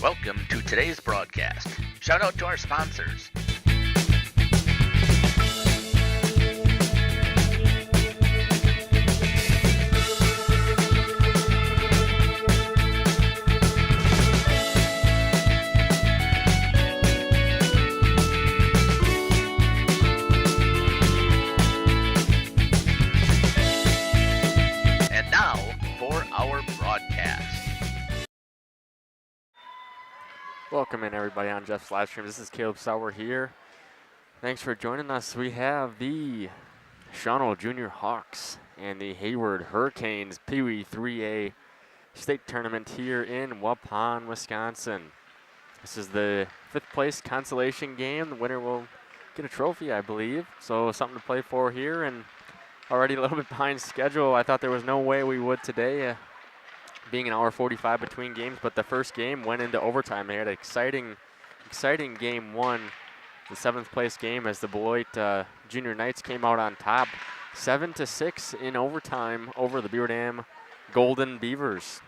Welcome to today's broadcast. Shout out to our sponsors. And now for our broadcast. Welcome in everybody on Jeff's live stream. This is Caleb Sauer here. Thanks for joining us. We have the Shawano Junior Hawks and the Hayward Hurricanes Pee Wee 3A State Tournament here in Waupun, Wisconsin. This is the 5th place consolation game. The winner will get a trophy, I believe. So something to play for here, and already a little bit behind schedule. I thought there was no way we would today, being an hour 45 between games, but the first game went into overtime. They had an exciting game one, the 7th place game, as the Beloit Junior Knights came out on top 7-6 in overtime over the Beaver Dam Golden Beavers.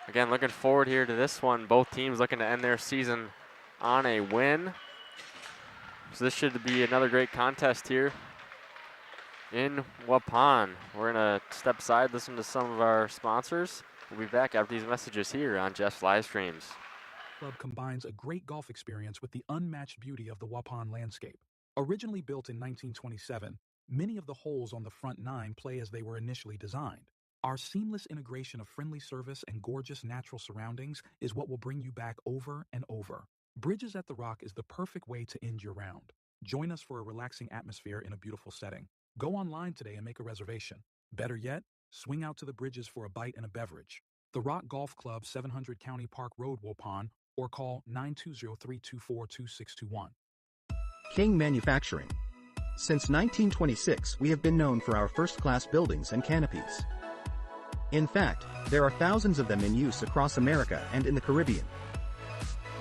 Again, looking forward here to this one. Both teams looking to end their season on a win. So this should be another great contest here in Waupun. We're going to step aside, listen to some of our sponsors. We'll be back after these messages here on Jeff's Live Streams. Club combines a great golf experience with the unmatched beauty of the Waupun landscape. Originally built in 1927, many of the holes on the front 9 play as they were initially designed. Our seamless integration of friendly service and gorgeous natural surroundings is what will bring you back over and over. Bridges at the Rock is the perfect way to end your round. Join us for a relaxing atmosphere in a beautiful setting. Go online today and make a reservation. Better yet, swing out to the Bridges for a bite and a beverage. The Rock Golf Club, 700 County Park Road, Waupun, or call 920-324-2621. King Manufacturing. Since 1926, we have been known for our first-class buildings and canopies. In fact, there are thousands of them in use across America and in the Caribbean.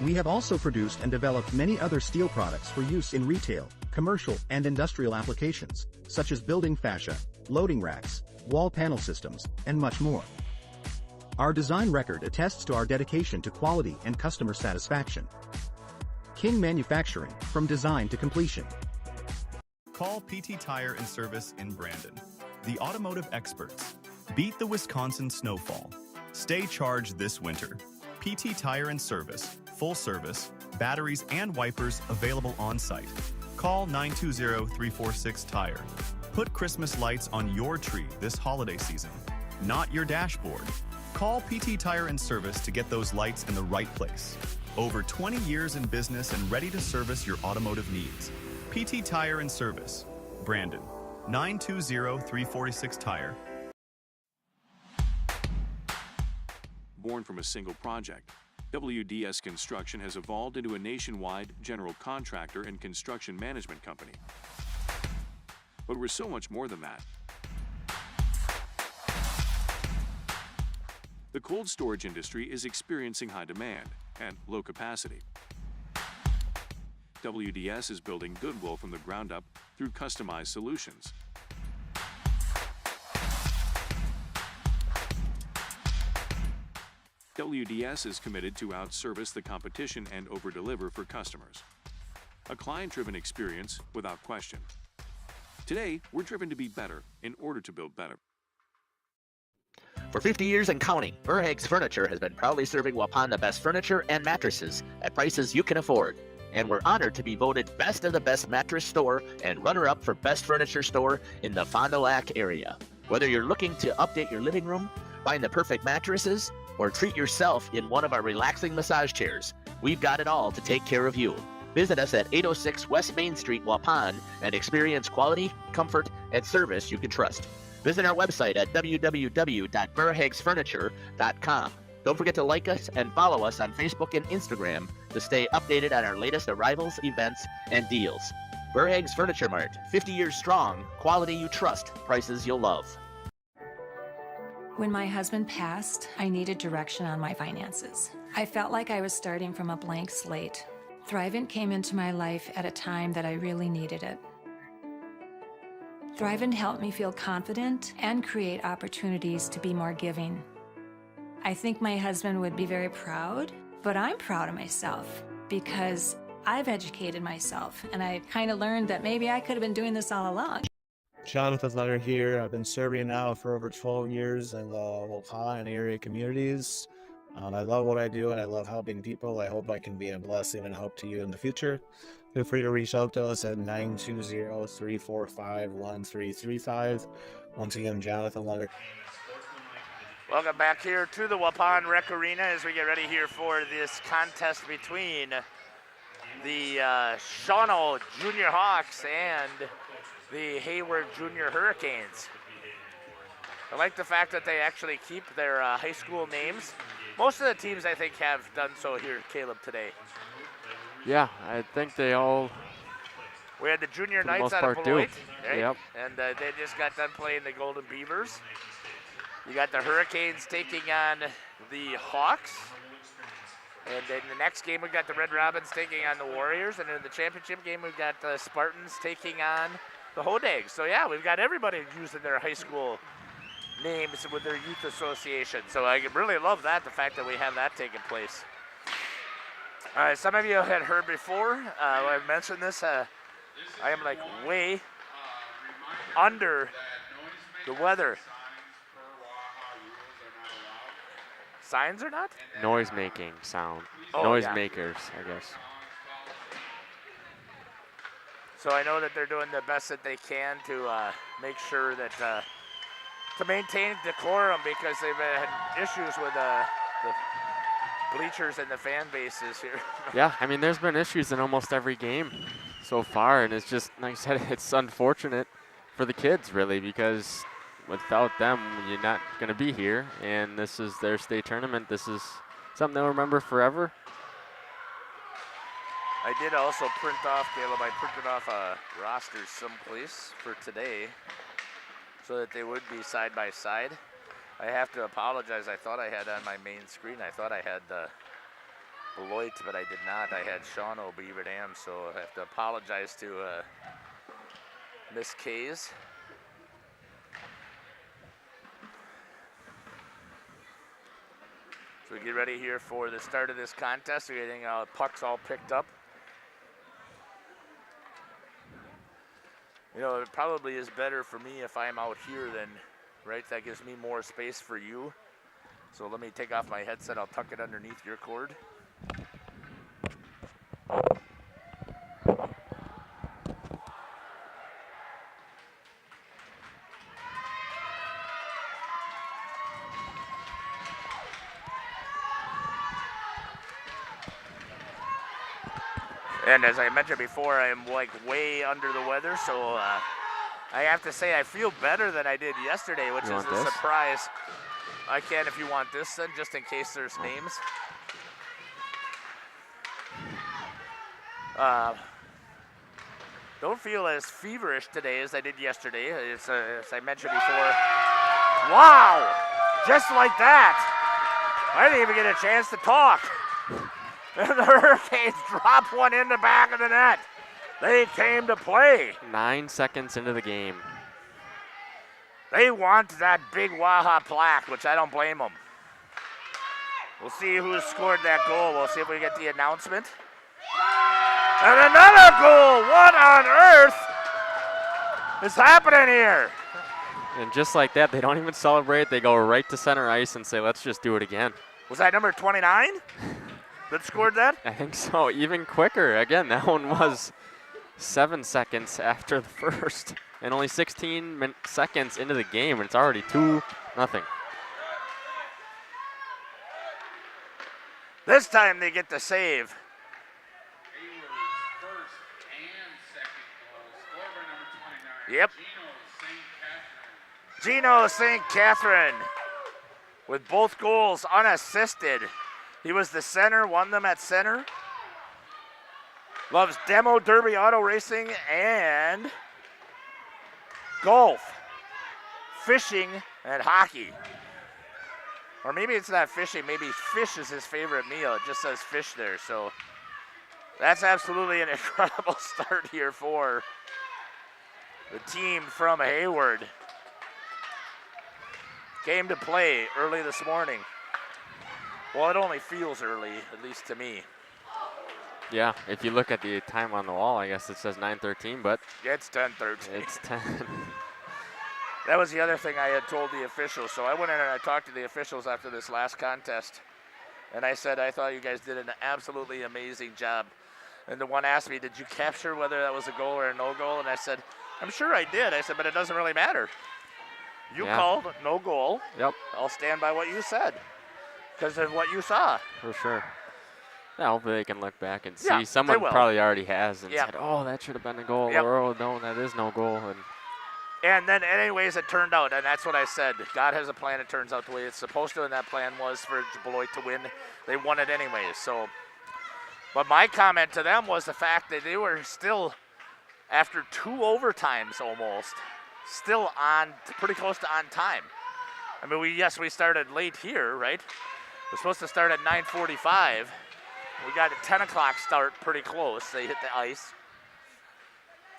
We have also produced and developed many other steel products for use in retail, commercial, and industrial applications, such as building fascia, loading racks, wall panel systems, and much more. Our design record attests to our dedication to quality and customer satisfaction. King Manufacturing, from design to completion. Call PT Tire and Service in Brandon, the automotive experts. Beat the Wisconsin snowfall. Stay charged this winter. PT Tire and Service, full service, batteries and wipers available on site. Call 920-346-TIRE. Put Christmas lights on your tree this holiday season, not your dashboard. Call PT Tire and Service to get those lights in the right place. Over 20 years in business and ready to service your automotive needs. PT Tire and Service, Brandon, 920-346-TIRE. Born from a single project, WDS Construction has evolved into a nationwide general contractor and construction management company. But we're so much more than that. The cold storage industry is experiencing high demand and low capacity. WDS is building goodwill from the ground up through customized solutions. WDS is committed to outservice the competition and overdeliver for customers. A client-driven experience without question. Today, we're driven to be better in order to build better. For 50 years and counting, Verhaeg's Furniture has been proudly serving Waupun the best furniture and mattresses at prices you can afford. And we're honored to be voted Best of the Best Mattress Store and runner-up for Best Furniture Store in the Fond du Lac area. Whether you're looking to update your living room, find the perfect mattresses, or treat yourself in one of our relaxing massage chairs, we've got it all to take care of you. Visit us at 806 West Main Street, Waupun, and experience quality, comfort, and service you can trust. Visit our website at www.verhaegsfurniture.com. Don't forget to like us and follow us on Facebook and Instagram to stay updated on our latest arrivals, events, and deals. Verhaeg's Furniture Mart, 50 years strong, quality you trust, prices you'll love. When my husband passed, I needed direction on my finances. I felt like I was starting from a blank slate. Thrivent came into my life at a time that I really needed it. Thrivent helped me feel confident and create opportunities to be more giving. I think my husband would be very proud, but I'm proud of myself because I've educated myself and I kind of learned that maybe I could have been doing this all along. Jonathan Letter here. I've been serving now for over 12 years in the Waupun and area communities. I love what I do and I love helping people. I hope I can be a blessing and help to you in the future. Feel free to reach out to us at 920-345-1335. Once again, Jonathan Letter. Welcome back here to the Waupun Rec Arena as we get ready here for this contest between the Shawano Junior Hawks and the Hayward Junior Hurricanes. I like the fact that they actually keep their high school names. Most of the teams, I think, have done so here, Caleb, today. Yeah, I think they all. We had the Junior For the Knights most out of part, do. Beloit, right? Yep. And they just got done playing the Golden Beavers. You got the Hurricanes taking on the Hawks. And then the next game, we've got the Red Robins taking on the Warriors. And in the championship game, we've got the Spartans taking on the Hodags. So, yeah, we've got everybody using their high school names with their youth association. So I really love that, the fact that we have that taking place. All right, some of you had heard before, I mentioned this, I am like way under the weather. Signs or not? Noise making sound. Oh, Noise yeah. makers, I guess. So I know that they're doing the best that they can to make sure that, to maintain decorum, because they've had issues with the bleachers and the fan bases here. Yeah, I mean, there's been issues in almost every game so far, and it's just, like I said, it's unfortunate for the kids, really, because without them, you're not going to be here, and this is their state tournament. This is something they'll remember forever. I did also print off, Caleb, I printed off a roster someplace for today so that they would be side by side. I have to apologize. I thought I had on my main screen, I thought I had Beloit, but I did not. I had Shawano Beaver Dam, so I have to apologize to Miss Kays. So we get ready here for the start of this contest. We're getting pucks all picked up. You know, it probably is better for me if I'm out here than, right? That gives me more space for you. So let me take off my headset. I'll tuck it underneath your cord. And as I mentioned before, I am like way under the weather, so I have to say I feel better than I did yesterday, which is a surprise. I can if you want this then, just in case there's names. Don't feel as feverish today as I did yesterday. It's, as I mentioned before. Wow! Just like that! I didn't even get a chance to talk. And the Hurricanes drop one in the back of the net. They came to play. 9 seconds into the game. They want that big WAHA plaque, which I don't blame them. We'll see who scored that goal. We'll see if we get the announcement. And another goal! What on earth is happening here? And just like that, they don't even celebrate. They go right to center ice and say, let's just do it again. Was that number 29 that scored that? I think so. Even quicker. Again, that one was 7 seconds after the first. And only 16 seconds into the game, and it's already 2-0. This time they get the save. Yep. Gino St. Catherine with both goals unassisted. He was the center, won them at center. Loves demo, derby, auto racing, and golf, fishing, and hockey. Or maybe it's not fishing, maybe fish is his favorite meal. It just says fish there, so that's absolutely an incredible start here for the team from Hayward. Came to play early this morning. Well, it only feels early, at least to me. Yeah, if you look at the time on the wall, I guess it says 9:13, but it's 10:13. It's 10. That was the other thing I had told the officials. So I went in and I talked to the officials after this last contest. And I said, I thought you guys did an absolutely amazing job. And the one asked me, did you capture whether that was a goal or a no goal? And I said, I'm sure I did. I said, but it doesn't really matter. You called no goal. Yep. I'll stand by what you said because of what you saw. For sure. Yeah, hopefully they can look back and see. Yeah, Someone probably already has and said, oh, that should have been a goal. Yep. Or, oh, no, that is no goal. And And then anyways, it turned out, and that's what I said. God has a plan. It turns out the way it's supposed to, and that plan was for Beloit to win. They won it anyways. So, but my comment to them was the fact that they were still, after 2 overtimes almost, still on, pretty close to on time. I mean, we started late here, right? We're supposed to start at 9:45. We got a 10 o'clock start, pretty close. They hit the ice.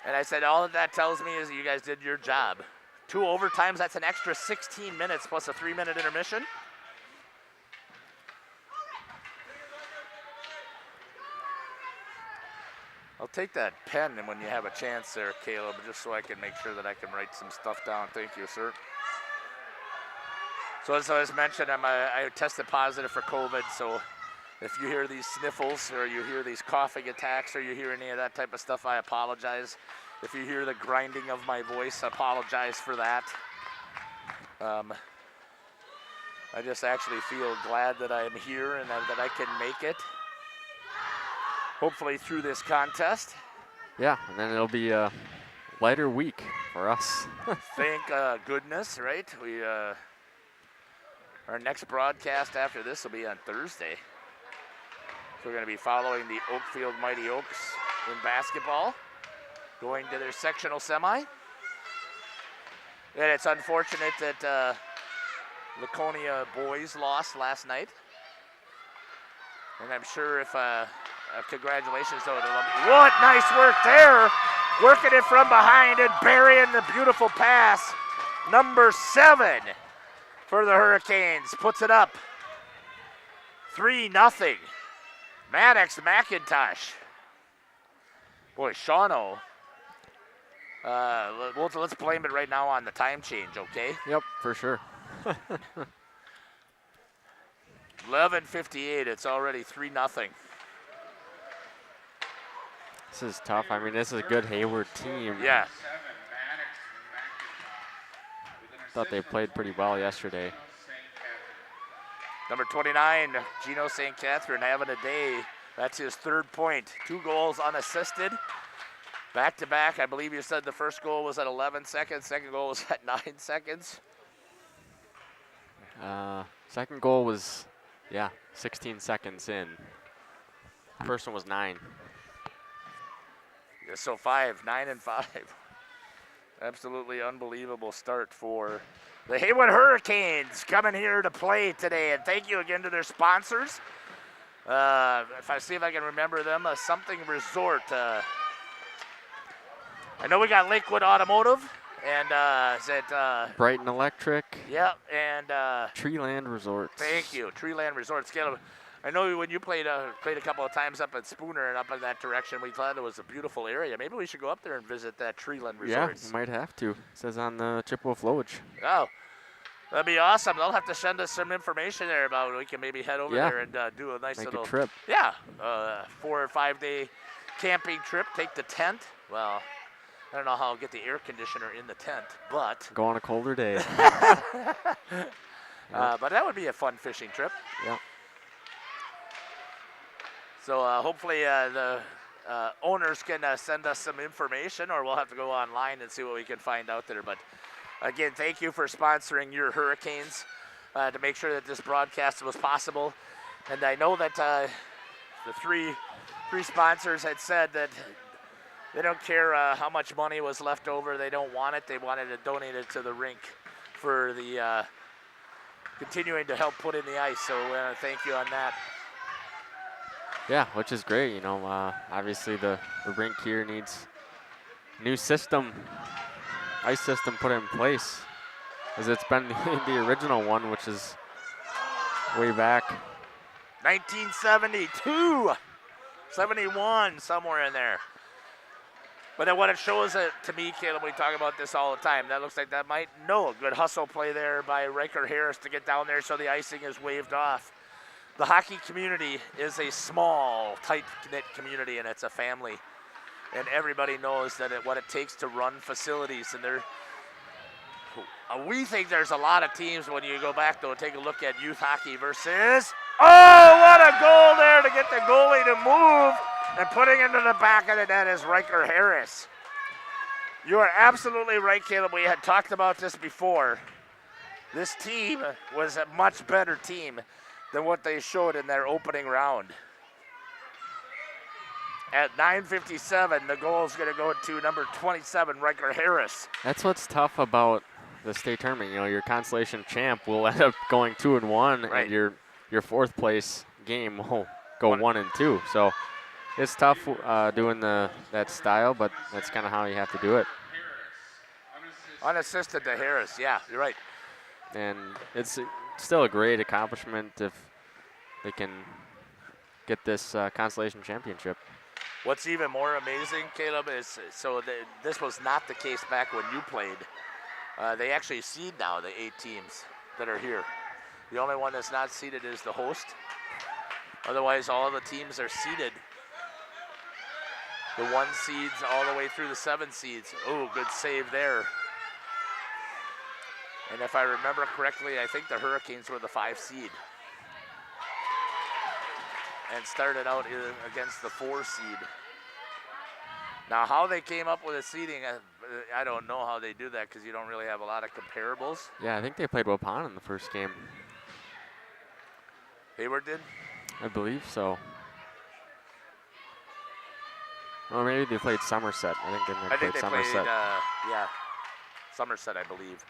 And I said, all that tells me is that you guys did your job. 2 overtimes, that's an extra 16 minutes plus a 3-minute intermission. I'll take that pen and when you have a chance there, Caleb, just so I can make sure that I can write some stuff down. Thank you, sir. So as I was mentioned, I tested positive for COVID, so if you hear these sniffles or you hear these coughing attacks or you hear any of that type of stuff, I apologize. If you hear the grinding of my voice, I apologize for that. I just actually feel glad that I am here and that I can make it, hopefully through this contest. Yeah, and then it'll be a lighter week for us. Thank goodness, right? Our next broadcast after this will be on Thursday. So we're going to be following the Oakfield Mighty Oaks in basketball, going to their sectional semi. And it's unfortunate that Laconia boys lost last night. And I'm sure if, congratulations though to them. What nice work there. Working it from behind and burying the beautiful pass. Number 7 for the Hurricanes. Puts it up 3-0. Maddox McIntosh. Boy, Shawano. Let's blame it right now on the time change, okay? Yep, for sure. 11:58, it's already 3-0. This is tough. I mean, this is a good Hayward team. Yeah. Thought they played pretty well yesterday. Number 29, Gino St. Catherine having a day. That's his 3rd point. 2 goals unassisted. Back-to-back, I believe you said the first goal was at 11 seconds. Second goal was at 9 seconds. Second goal was, 16 seconds in. First one was 9. Yeah, so 9 and 5. Absolutely unbelievable start for the Hayward Hurricanes coming here to play today. And thank you again to their sponsors. If I see if I can remember them, something resort. I know we got Lakewood Automotive and is it Brighton Electric. Yeah, and Treeland Resorts. Thank you, Treeland Resorts. Caleb, I know when you played a couple of times up at Spooner and up in that direction, we thought it was a beautiful area. Maybe we should go up there and visit that Treeland Resorts. Yeah, we might have to. It says on the Chippewa Flowage. Oh, that'd be awesome. They'll have to send us some information there about we can maybe head over there and do a nice little trip. Yeah, 4 or 5 day camping trip. Take the tent. Well, I don't know how I'll get the air conditioner in the tent, but go on a colder day. But that would be a fun fishing trip. Yeah. So hopefully the owners can send us some information, or we'll have to go online and see what we can find out there. But again, thank you for sponsoring your Hurricanes to make sure that this broadcast was possible. And I know that the three sponsors had said that they don't care how much money was left over. They don't want it. They wanted to donate it to the rink for the continuing to help put in the ice. So thank you on that. Yeah, which is great. You know, obviously the rink here needs new system, ice system put in place, as it's been the original one, which is way back 1972, 71, somewhere in there. But then what it shows to me, Caleb, we talk about this all the time. That looks like that might, no, a good hustle play there by Riker Harris to get down there so the icing is waved off. The hockey community is a small, tight-knit community, and it's a family. And everybody knows that what it takes to run facilities. And we think there's a lot of teams when you go back, though, take a look at youth hockey versus, oh, what a goal there to get the goalie to move. And putting into the back of the net is Riker Harris. You are absolutely right, Caleb. We had talked about this before. This team was a much better team than what they showed in their opening round. At 9:57, the goal is going to go to number 27, Riker Harris. That's what's tough about the state tournament. You know, your consolation champ will end up going 2-1, Right. and your fourth place game will go 1-2. So it's tough doing that style, but that's kind of how you have to do it. Unassisted to Harris. Yeah, you're right. And it's still a great accomplishment if they can get this consolation championship. What's even more amazing, Caleb, is this was not the case back when you played. They actually seed now the 8 teams that are here. The only one that's not seeded is the host. Otherwise, all of the teams are seeded. The 1 seeds all the way through the 7 seeds. Oh, good save there. And if I remember correctly, I think the Hurricanes were the 5 seed. And started out against the 4 seed. Now, how they came up with a seeding, I don't know how they do that because you don't really have a lot of comparables. Yeah, I think they played Waupun in the first game. Hayward did? I believe so. Or maybe they played Somerset. I think they played Somerset. Yeah, Somerset, I believe.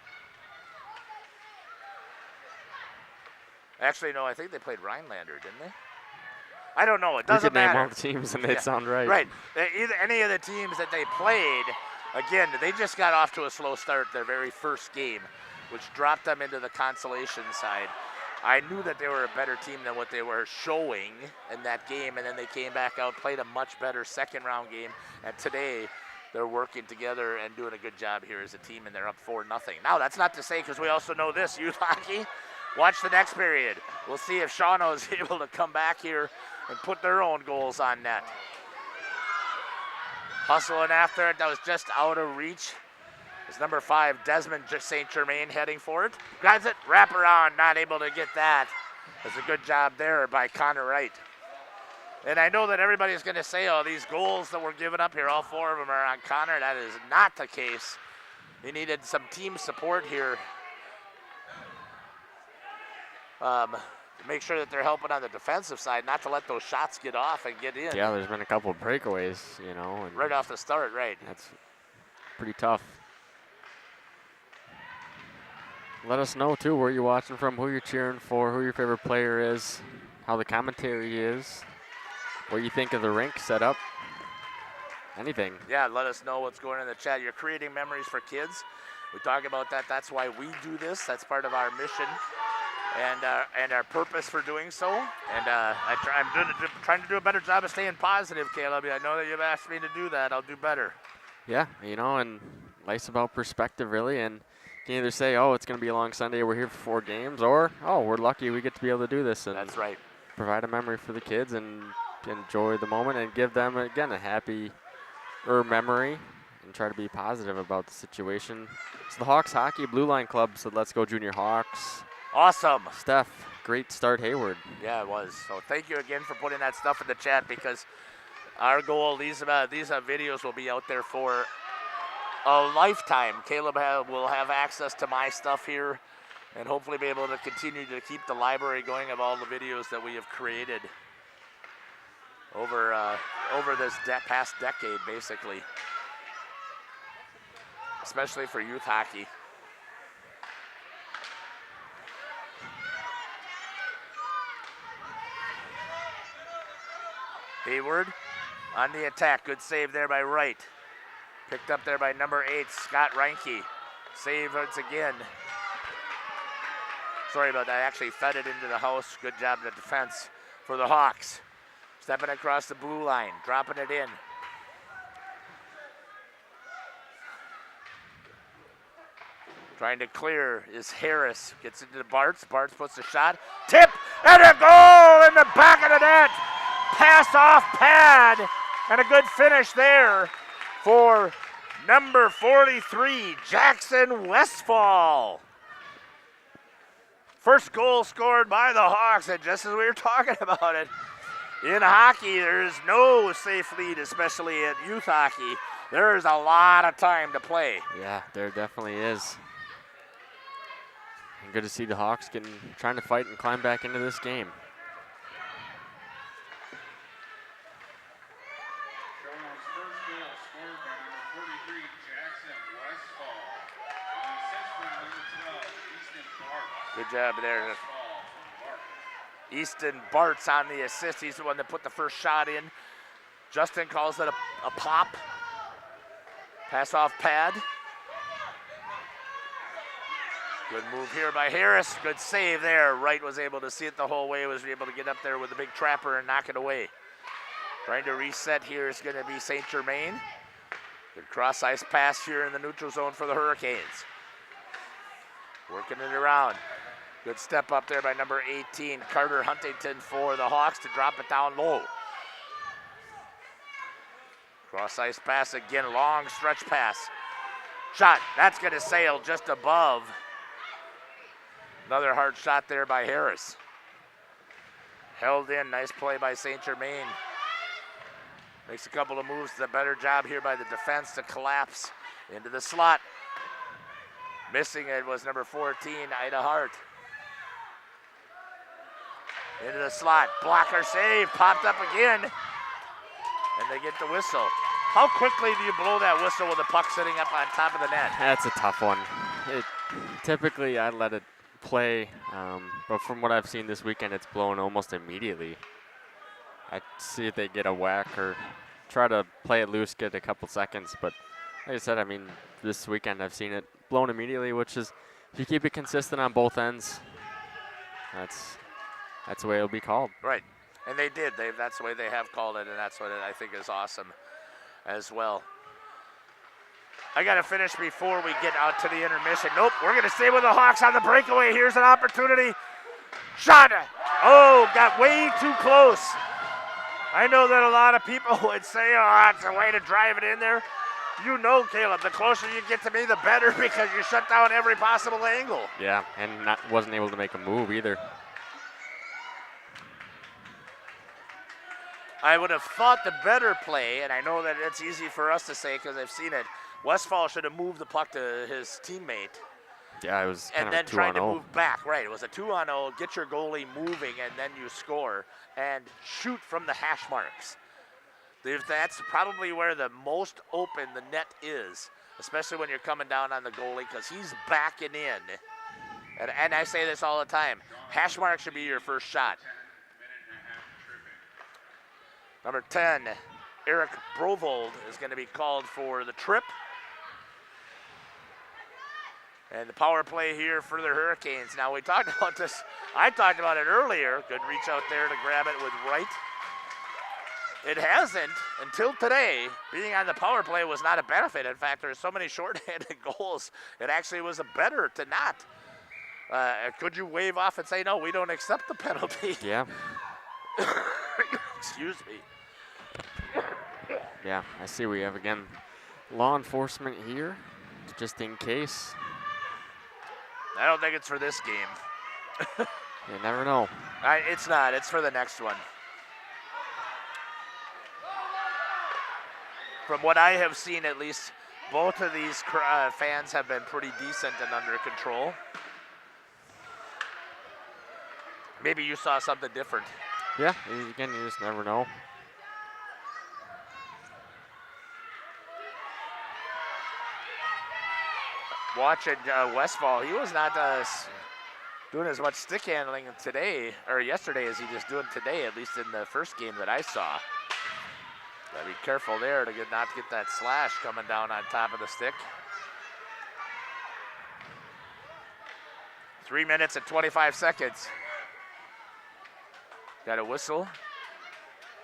Actually, no, I think they played Rhinelander, didn't they? I don't know. It doesn't matter. We could name all the teams and they'd sound right. Right. Any of the teams that they played, again, they just got off to a slow start their very first game, which dropped them into the consolation side. I knew that they were a better team than what they were showing in that game, and then they came back out, played a much better second-round game, and today they're working together and doing a good job here as a team, and they're up 4-0. Now, that's not to say, because we also know this, youth hockey, watch the next period. We'll see if Shawano is able to come back here and put their own goals on net. Hustling after it, that was just out of reach. It's number 5, Desmond St. Germain heading for it. Grabs it, wrap around, not able to get that. That's a good job there by Connor Wright. And I know that everybody's going to say, oh, these goals that we're giving up here, all 4 of them are on Connor. That is not the case. He needed some team support here. Make sure that they're helping on the defensive side, not to let those shots get off and get in. Yeah, there's been a couple of breakaways, you know. And right off the start, right. That's pretty tough. Let us know, too, where you're watching from, who you're cheering for, who your favorite player is, how the commentary is, what you think of the rink setup, anything. Yeah, let us know what's going on in the chat. You're creating memories for kids. We talk about that. That's why we do this. That's part of our mission. And our purpose for doing so. And I'm trying to do a better job of staying positive, Caleb. I know that you've asked me to do that. I'll do better. Yeah, you know, and life's about perspective, really. And you can either say, oh, it's going to be a long Sunday, we're here for 4 games, or, oh, we're lucky we get to be able to do this. And that's right. Provide a memory for the kids and enjoy the moment and give them, again, a happy memory and try to be positive about the situation. It's the Hawks Hockey Blue Line Club, so let's go Junior Hawks. Awesome. Steph, great start, Hayward. Yeah, it was. So thank you again for putting that stuff in the chat, because our goal, these videos will be out there for a lifetime. Caleb will have access to my stuff here and hopefully be able to continue to keep the library going of all the videos that we have created over this past decade, basically, especially for youth hockey. Hayward on the attack. Good save there by Wright. Picked up there by number 8, Scott Reinke. Save once again. Sorry about that. I actually fed it into the house. Good job in the defense for the Hawks. Stepping across the blue line, dropping it in. Trying to clear is Harris. Gets into Bartz. Bartz puts the shot. Tip and a goal in the back of the net. Pass off pad, and a good finish there for number 43, Jackson Westfall. First goal scored by the Hawks, and just as we were talking about it, in hockey, there is no safe lead, especially at youth hockey. There's a lot of time to play. Yeah, there definitely is. And good to see the Hawks trying to fight and climb back into this game. Shawano's first goal scored by number 43, Jackson Westfall. On the assist from number 12, Easton Bartz. Good job there. Westfall from Bartz. Easton Bartz on the assist. He's the one that put the first shot in. Justin calls it a pop. Pass off pad. Good move here by Harris. Good save there. Wright was able to see it the whole way. Was able to get up there with the big trapper and knock it away. Trying to reset here is going to be St. Germain. Good cross ice pass here in the neutral zone for the Hurricanes. Working it around. Good step up there by number 18, Carter Huntington, for the Hawks to drop it down low. Cross ice pass again, long stretch pass. Shot, that's going to sail just above. Another hard shot there by Harris. Held in, nice play by St. Germain. Makes a couple of moves, a better job here by the defense to collapse into the slot. Missing it was number 14, Ida Hart. Into the slot, blocker save, popped up again. And they get the whistle. How quickly do you blow that whistle with the puck sitting up on top of the net? That's a tough one. Typically, I let it play, but from what I've seen this weekend, it's blown almost immediately. I see if they get a whack or try to play it loose, get a couple seconds, but like I said, I mean, this weekend I've seen it blown immediately, which is, if you keep it consistent on both ends, that's the way it'll be called. Right, and they did. That's the way they have called it, and that's what I think is awesome as well. I got to finish before we get out to the intermission. Nope, we're going to stay with the Hawks on the breakaway. Here's an opportunity. Shot. Oh, got way too close. I know that a lot of people would say, oh, that's a way to drive it in there. You know, Caleb, the closer you get to me, the better, because you shut down every possible angle. Yeah, and wasn't able to make a move either. I would have thought the better play, and I know that it's easy for us to say because I've seen it, Westfall should have moved the puck to his teammate. Yeah, it was kind and of then a 2-on-0. tried to move back. Right, it was a 2-on-0, get your goalie moving, and then you score and shoot from the hash marks. That's probably where the most open the net is, especially when you're coming down on the goalie, because he's backing in. And I say this all the time, hash mark should be your first shot. Number 10, Eric Brovold is going to be called for the trip. And the power play here for the Hurricanes. Now we talked about this, I talked about it earlier. Good reach out there to grab it with Wright. It hasn't, until today, being on the power play was not a benefit. In fact, there's so many shorthanded goals, it actually was a better to not. Could you wave off and say, no, we don't accept the penalty? Yeah. Excuse me. Yeah, I see we have, again, law enforcement here, just in case. I don't think it's for this game. You never know. It's not. It's for the next one. From what I have seen, at least, both of these fans have been pretty decent and under control. Maybe you saw something different. Yeah, again, you just never know. Watching Westfall, he was not doing as much stick handling today, or yesterday, as he just doing today, at least in the first game that I saw. Gotta be careful there to not get that slash coming down on top of the stick. 3 minutes and 25 seconds. Got a whistle.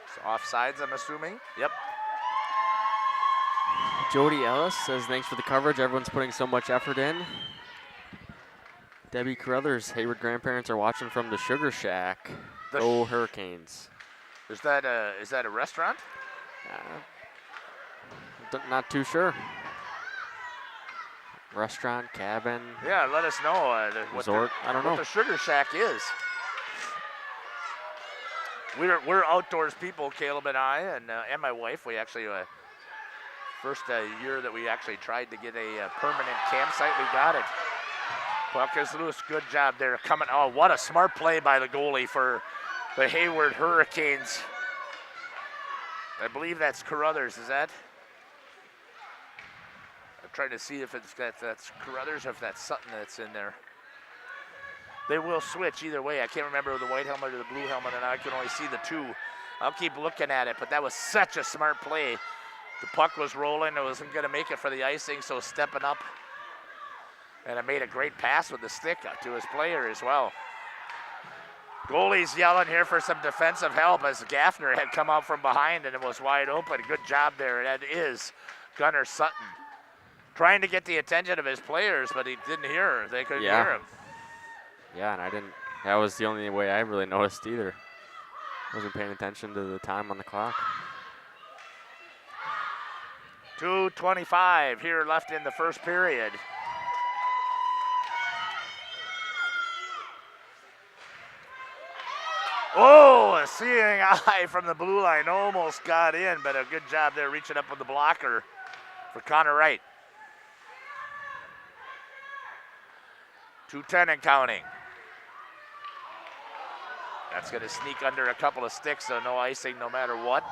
It's offsides, I'm assuming. Yep. Jody Ellis says, thanks for the coverage. Everyone's putting so much effort in. Debbie Carruthers, Hayward grandparents are watching from the Sugar Shack. Go Hurricanes. Is that a restaurant? Not too sure. Restaurant, cabin. Yeah, let us know resort. I don't know what the Sugar Shack is. We're outdoors people, Caleb and I, and my wife. We actually First year that we actually tried to get a permanent campsite, we got it. Puck is loose. Good job there. Coming. Oh, what a smart play by the goalie for the Hayward Hurricanes. I believe that's Carruthers. Is that? I'm trying to see if that's Carruthers or if that's Sutton that's in there. They will switch either way. I can't remember the white helmet or the blue helmet, and I can only see the two. I'll keep looking at it, but that was such a smart play. The puck was rolling. It wasn't going to make it for the icing, so stepping up. And it made a great pass with the stick to his player as well. Goalie's yelling here for some defensive help as Gaffner had come out from behind and it was wide open. Good job there. That is Gunnar Sutton. Trying to get the attention of his players, but he didn't hear her. They couldn't hear him. Yeah, and I didn't. That was the only way I really noticed either. Wasn't paying attention to the time on the clock. 2:25 here left in the first period. Oh, a seeing eye from the blue line almost got in, but a good job there reaching up with the blocker for Connor Wright. 2:10 and counting. That's going to sneak under a couple of sticks, so no icing no matter what.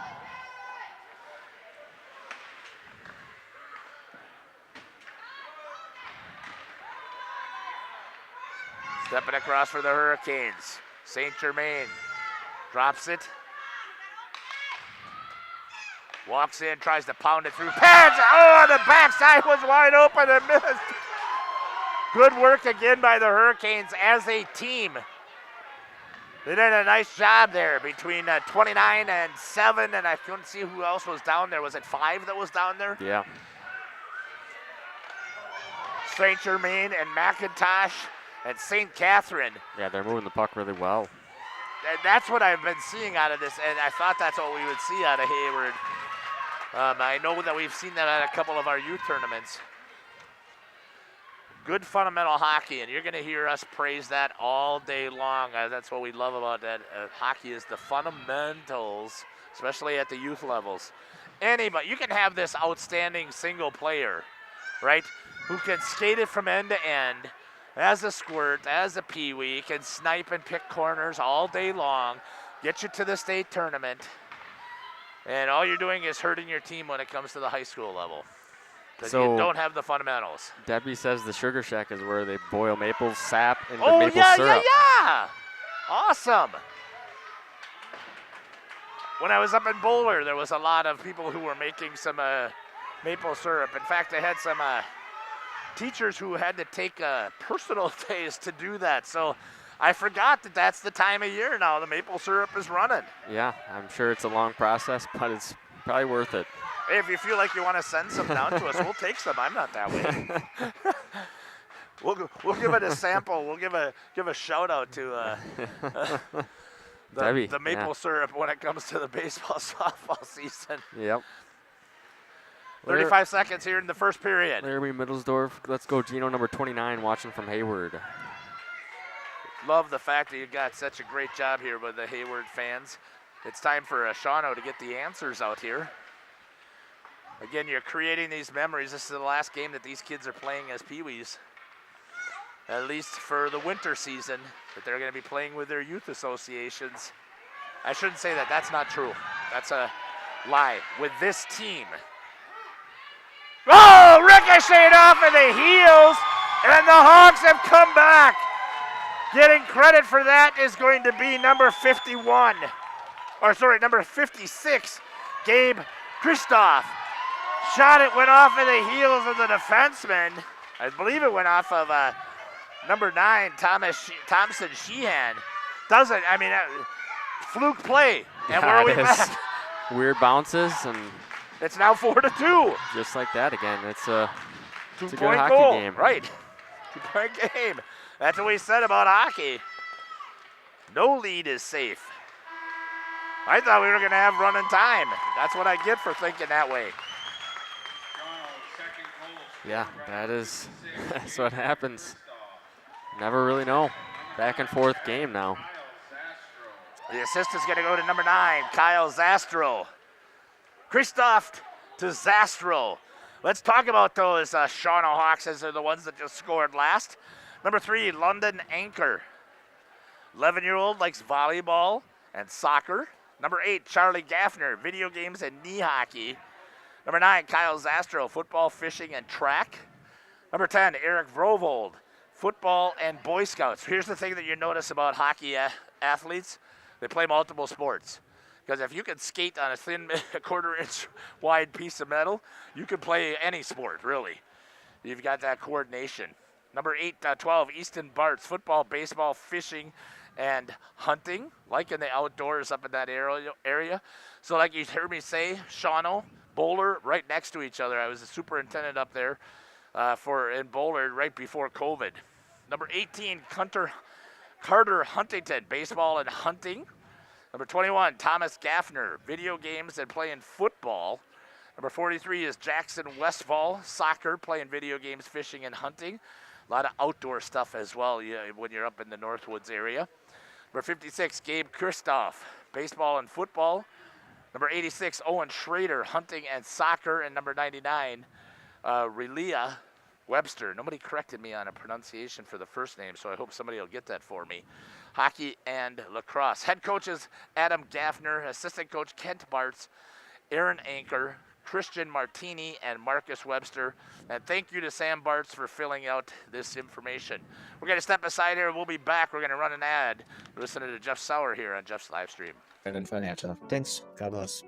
Stepping across for the Hurricanes. St. Germain drops it. Walks in, tries to pound it through. Pads! Oh, the backside was wide open and missed. Good work again by the Hurricanes as a team. They did a nice job there between 29 and 7, and I couldn't see who else was down there. Was it 5 that was down there? Yeah. St. Germain and McIntosh and St. Catherine. Yeah, they're moving the puck really well. And that's what I've been seeing out of this, and I thought that's what we would see out of Hayward. I know that we've seen that at a couple of our youth tournaments. Good fundamental hockey, and you're going to hear us praise that all day long. That's what we love about that. Hockey is the fundamentals, especially at the youth levels. Anybody, you can have this outstanding single player, right, who can skate it from end to end as a squirt, as a peewee, can snipe and pick corners all day long, get you to the state tournament, and all you're doing is hurting your team when it comes to the high school level. Because you don't have the fundamentals. Debbie says the Sugar Shack is where they boil maple sap into Oh, maple yeah, syrup. yeah. Awesome. When I was up in Boulder, there was a lot of people who were making some maple syrup. In fact, I had some teachers who had to take personal days to do that. So I forgot that that's the time of year now. The maple syrup is running. Yeah, I'm sure it's a long process, but it's probably worth it. Hey, if you feel like you want to send some down to us, we'll take some. I'm not that way. We'll give it a sample. We'll give a shout out to Debbie, the maple syrup when it comes to the baseball softball season. Yep. 35 seconds here in the first period. Larry Middlesdorf. Let's go Gino, number 29, watching from Hayward. Love the fact that you got such a great job here with the Hayward fans. It's time for Shawano to get the answers out here. Again, you're creating these memories. This is the last game that these kids are playing as peewees, at least for the winter season, that they're going to be playing with their youth associations. I shouldn't say that. That's not true. That's a lie. With this team. Oh, ricocheted off of the heels, and the Hawks have come back. Getting credit for that is going to be number 51, or sorry, number 56, Gabe Christoph. Shot it went off of the heels of the defenseman. I believe it went off of number 9, Thompson Sheehan. Doesn't, I mean, fluke play. And where are we back? Weird bounces, and it's now 4-2. just like that again. It's a good Two-point hockey goal. game. Right. 2-point game. That's what we said about hockey. No lead is safe. I thought we were going to have running time. That's what I get for thinking that way. Yeah, that's what happens. Never really know. Back and forth game now. The assist is going to go to number 9, Kyle Zastro. Christoph Disastro. Let's talk about those Shawano Hawks as they're the ones that just scored last. Number 3, London Anchor. 11-year-old likes volleyball and soccer. Number 8, Charlie Gaffner, video games and knee hockey. Number 9, Kyle Zastro, football, fishing, and track. Number 10, Eric Vrovold, football and Boy Scouts. Here's the thing that you notice about hockey athletes. They play multiple sports. Because if you can skate on a thin quarter-inch wide piece of metal, you can play any sport, really. You've got that coordination. Number 12, Easton Bartz, football, baseball, fishing, and hunting, like in the outdoors up in that area. So like you heard me say, Shawano, Bowler, right next to each other. I was a superintendent up there in Bowler right before COVID. Number 18, Carter Huntington, baseball and hunting. Number 21, Thomas Gaffner, video games and playing football. Number 43 is Jackson Westfall, soccer, playing video games, fishing, and hunting. A lot of outdoor stuff as well when you're up in the Northwoods area. Number 56, Gabe Kristoff, baseball and football. Number 86, Owen Schrader, hunting and soccer. And number 99, Relia Webster. Nobody corrected me on a pronunciation for the first name, so I hope somebody will get that for me. Hockey and lacrosse. Head coaches Adam Gaffner, assistant coach Kent Bartz, Aaron Anker, Christian Martini, and Marcus Webster. And thank you to Sam Bartz for filling out this information. We're going to step aside here. We'll be back. We're going to run an ad. We're listening to Jeff Sauer here on Jeff's live stream. And financial. Thanks. God bless.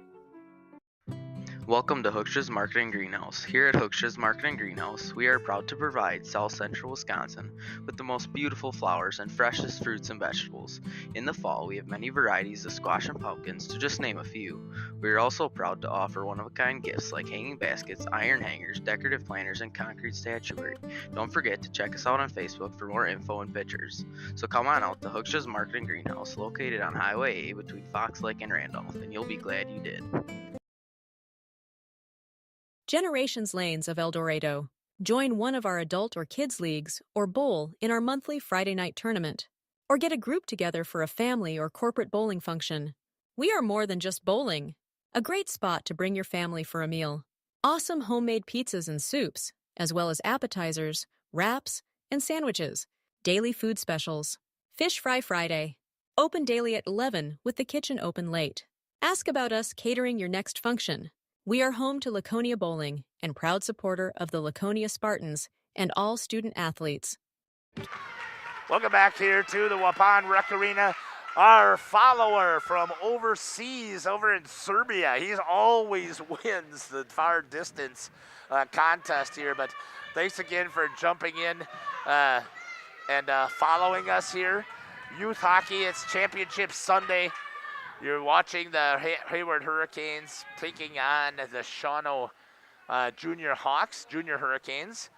Welcome to Hookstra's Marketing Greenhouse. Here at Hookstra's Marketing Greenhouse, we are proud to provide South Central Wisconsin with the most beautiful flowers and freshest fruits and vegetables. In the fall, we have many varieties of squash and pumpkins, to just name a few. We are also proud to offer one-of-a-kind gifts like hanging baskets, iron hangers, decorative planters, and concrete statuary. Don't forget to check us out on Facebook for more info and pictures. So come on out to Hookstra's Marketing Greenhouse, located on Highway A between Fox Lake and Randolph, and you'll be glad you did. Generations Lanes of El Dorado. Join one of our adult or kids leagues or bowl in our monthly Friday night tournament. Or get a group together for a family or corporate bowling function. We are more than just bowling. A great spot to bring your family for a meal. Awesome homemade pizzas and soups, as well as appetizers, wraps, and sandwiches. Daily food specials. Fish Fry Friday. Open daily at 11 with the kitchen open late. Ask about us catering your next function. We are home to Laconia Bowling and proud supporter of the Laconia Spartans and all student athletes. Welcome back here to the Waupun Rec Arena. Our follower from overseas, over in Serbia, he always wins the far distance contest here. But thanks again for jumping in and following us here. Youth hockey, it's Championship Sunday. You're watching the Hayward Hurricanes taking on the Shawano Junior Hawks, Junior Hurricanes.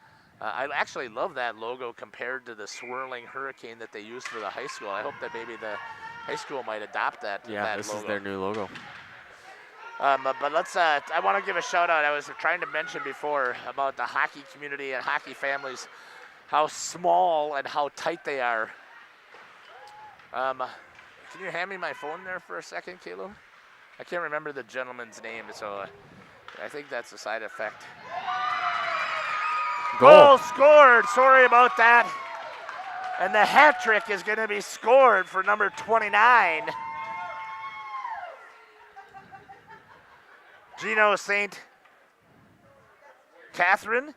I actually love that logo compared to the swirling hurricane that they used for the high school. I hope that maybe the high school might adopt that. Yeah, this is their new logo. But let's. I want to give a shout out. I was trying to mention before about the hockey community and hockey families, how small and how tight they are. Can you hand me my phone there for a second, Caleb? I can't remember the gentleman's name, so I think that's a side effect. Goal scored. Sorry about that. And the hat trick is going to be scored for number 29. Gino St. Catherine.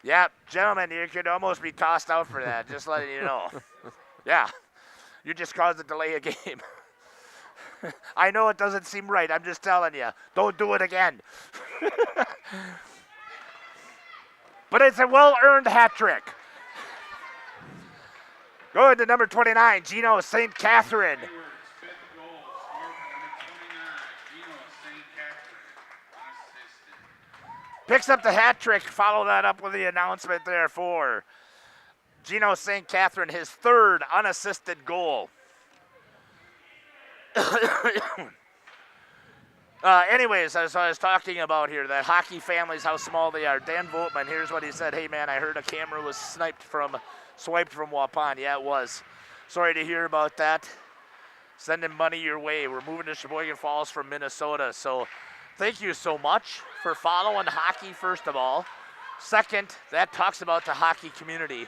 Yeah, gentlemen, you could almost be tossed out for that, just letting you know. Yeah, you just caused a delay of game. I know it doesn't seem right. I'm just telling you. Don't do it again. But it's a well-earned hat trick. Going to number 29, Gino St. Catherine. Hayward's fifth goal, scored by number 29, Gino St. Catherine, unassisted. Picks up the hat trick. Follow that up with the announcement there for Gino St. Catherine, his third unassisted goal. Anyways, as I was talking about here, that hockey families, how small they are. Dan Voltman, here's what he said. Hey, man, I heard a camera was swiped from Waupun. Yeah, it was. Sorry to hear about that. Sending money your way. We're moving to Sheboygan Falls from Minnesota. So thank you so much for following hockey, first of all. Second, that talks about the hockey community.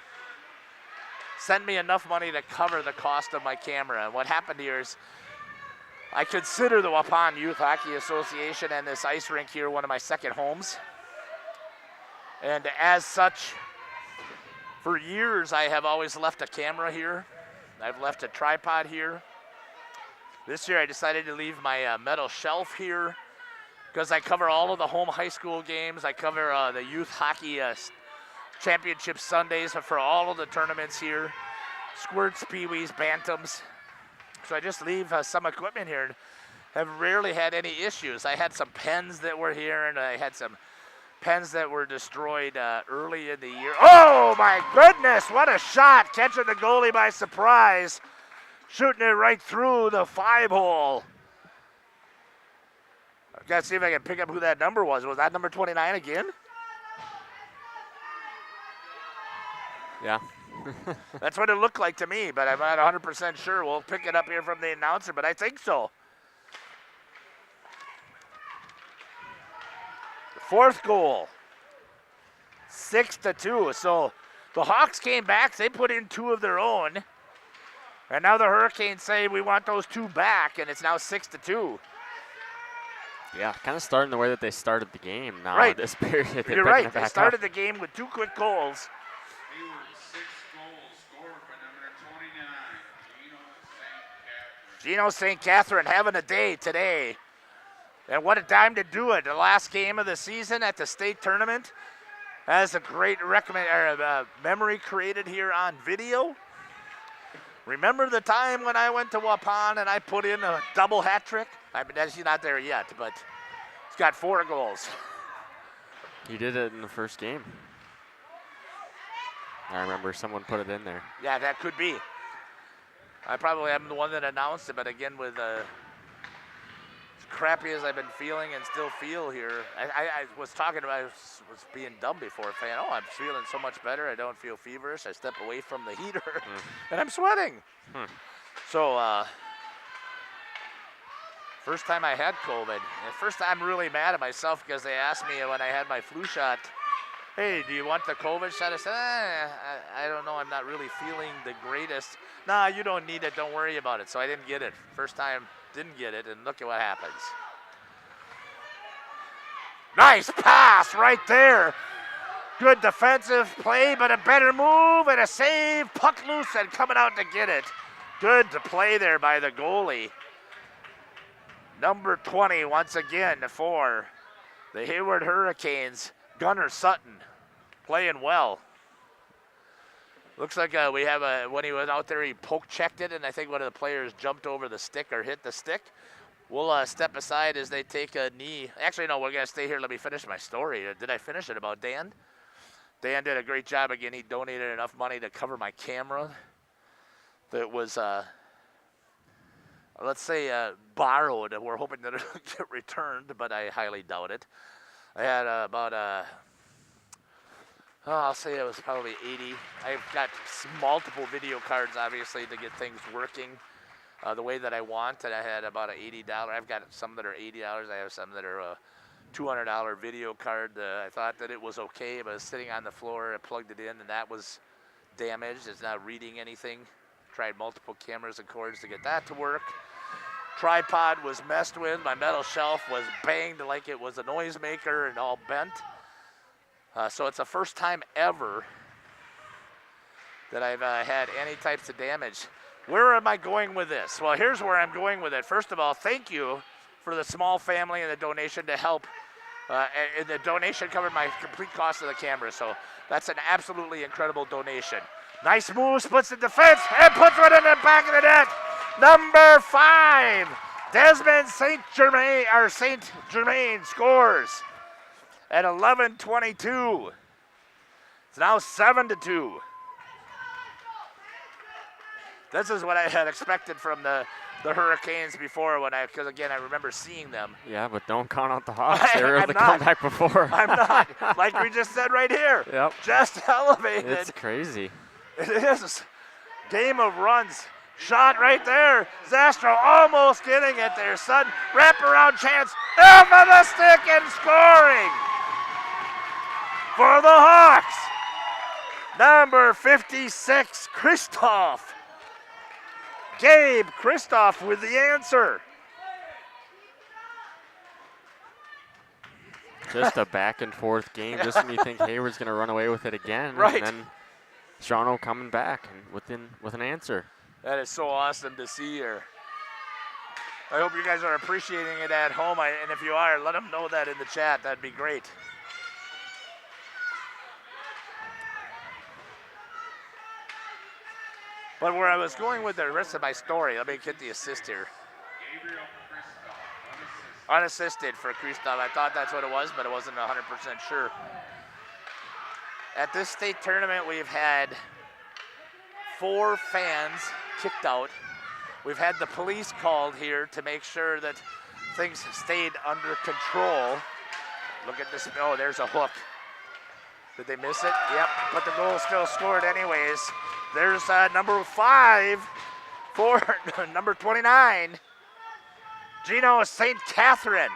Send me enough money to cover the cost of my camera. And what happened here is I consider the Waupun Youth Hockey Association and this ice rink here one of my second homes. And as such, for years I have always left a camera here. I've left a tripod here. This year I decided to leave my metal shelf here because I cover all of the home high school games. I cover the youth hockey championship Sundays for all of the tournaments here. Squirts, peewees, bantams. So I just leave some equipment here and have rarely had any issues. I had some pens that were here and I had some pens that were destroyed early in the year. Oh my goodness, what a shot. Catching the goalie by surprise. Shooting it right through the 5-hole. I've got to see if I can pick up who that number was. Was that number 29 again? Yeah. That's what it looked like to me, but I'm not 100% sure. We'll pick it up here from the announcer, but I think so. The fourth goal. 6-2. So the Hawks came back. They put in 2 of their own. And now the Hurricanes say we want those 2 back, and it's now 6-2. Yeah, kind of starting the way that they started the game now. Right. This period. You're right. They started the game with 2 quick goals. Hayward, 6 goals scored by number 29, Gino St. Catherine having a day today. And what a time to do it. The last game of the season at the state tournament. Has a great memory created here on video. Remember the time when I went to Waupun and I put in a double hat trick? I mean, he's not there yet, but he's got 4 goals. He did it in the first game. I remember someone put it in there. Yeah, that could be. I probably am the one that announced it, but again, with as crappy as I've been feeling and still feel here, I was talking about, I was being dumb before, saying, oh, I'm feeling so much better. I don't feel feverish. I step away from the heater, and I'm sweating. So, first time I had COVID. And first time I'm really mad at myself because they asked me when I had my flu shot, hey, do you want the COVID shot? I said, I don't know. I'm not really feeling the greatest. Nah, you don't need it. Don't worry about it. So I didn't get it. First time, didn't get it, and look at what happens. Nice pass right there. Good defensive play, but a better move and a save. Puck loose and coming out to get it. Good to play there by the goalie. Number 20 once again for the Hayward Hurricanes. Gunnar Sutton playing well. Looks like we have when he was out there, he poke checked it, and I think one of the players jumped over the stick or hit the stick. We'll step aside as they take a knee. Actually, no, we're going to stay here. Let me finish my story. Did I finish it about Dan? Dan did a great job. Again, he donated enough money to cover my camera that was, let's say, borrowed. We're hoping that it'll get returned, but I highly doubt it. I had about I'll say it was probably 80. I've got multiple video cards, obviously, to get things working the way that I want. And I had about $80. I've got some that are $80. I have some that are $200 video card. I thought that it was okay, but it was sitting on the floor. I plugged it in, and that was damaged. It's not reading anything. Tried multiple cameras and cords to get that to work. Tripod was messed with. My metal shelf was banged like it was a noisemaker and all bent. So it's the first time ever that I've had any types of damage. Where am I going with this? Well, here's where I'm going with it. First of all, thank you for the small family and the donation to help. And the donation covered my complete cost of the camera, so that's an absolutely incredible donation. Nice move, splits the defense, and puts one in the back of the net. Number 5, Desmond St. Germain scores at 11:22. It's now 7-2. This is what I had expected from the Hurricanes before, because again, I remember seeing them. Yeah, but don't count out the Hawks. They were able to come back before. I'm not, like we just said right here. Yep. Just elevated. It's crazy. It is. Game of runs. Shot right there. Zastro almost getting it there. Sudden wraparound chance. Over the stick and scoring for the Hawks. Number 56, Christoph. Gabe Christoph with the answer. Just a back and forth game. Just when you think Hayward's going to run away with it again. Right. And then Shawano coming back and with an answer. That is so awesome to see here. I hope you guys are appreciating it at home. And if you are, let them know that in the chat. That'd be great. But where I was going with the rest of my story, let me get the assist here. Gabriel Christoph, Unassisted for Christoph. I thought that's what it was, but I wasn't 100% sure. At this state tournament, we've had 4 fans kicked out. We've had the police called here to make sure that things stayed under control. Look at this. Oh, there's a hook. Did they miss it? Yep, but the goal still scored anyways. There's number 5 for number 29, Gino St. Catherine.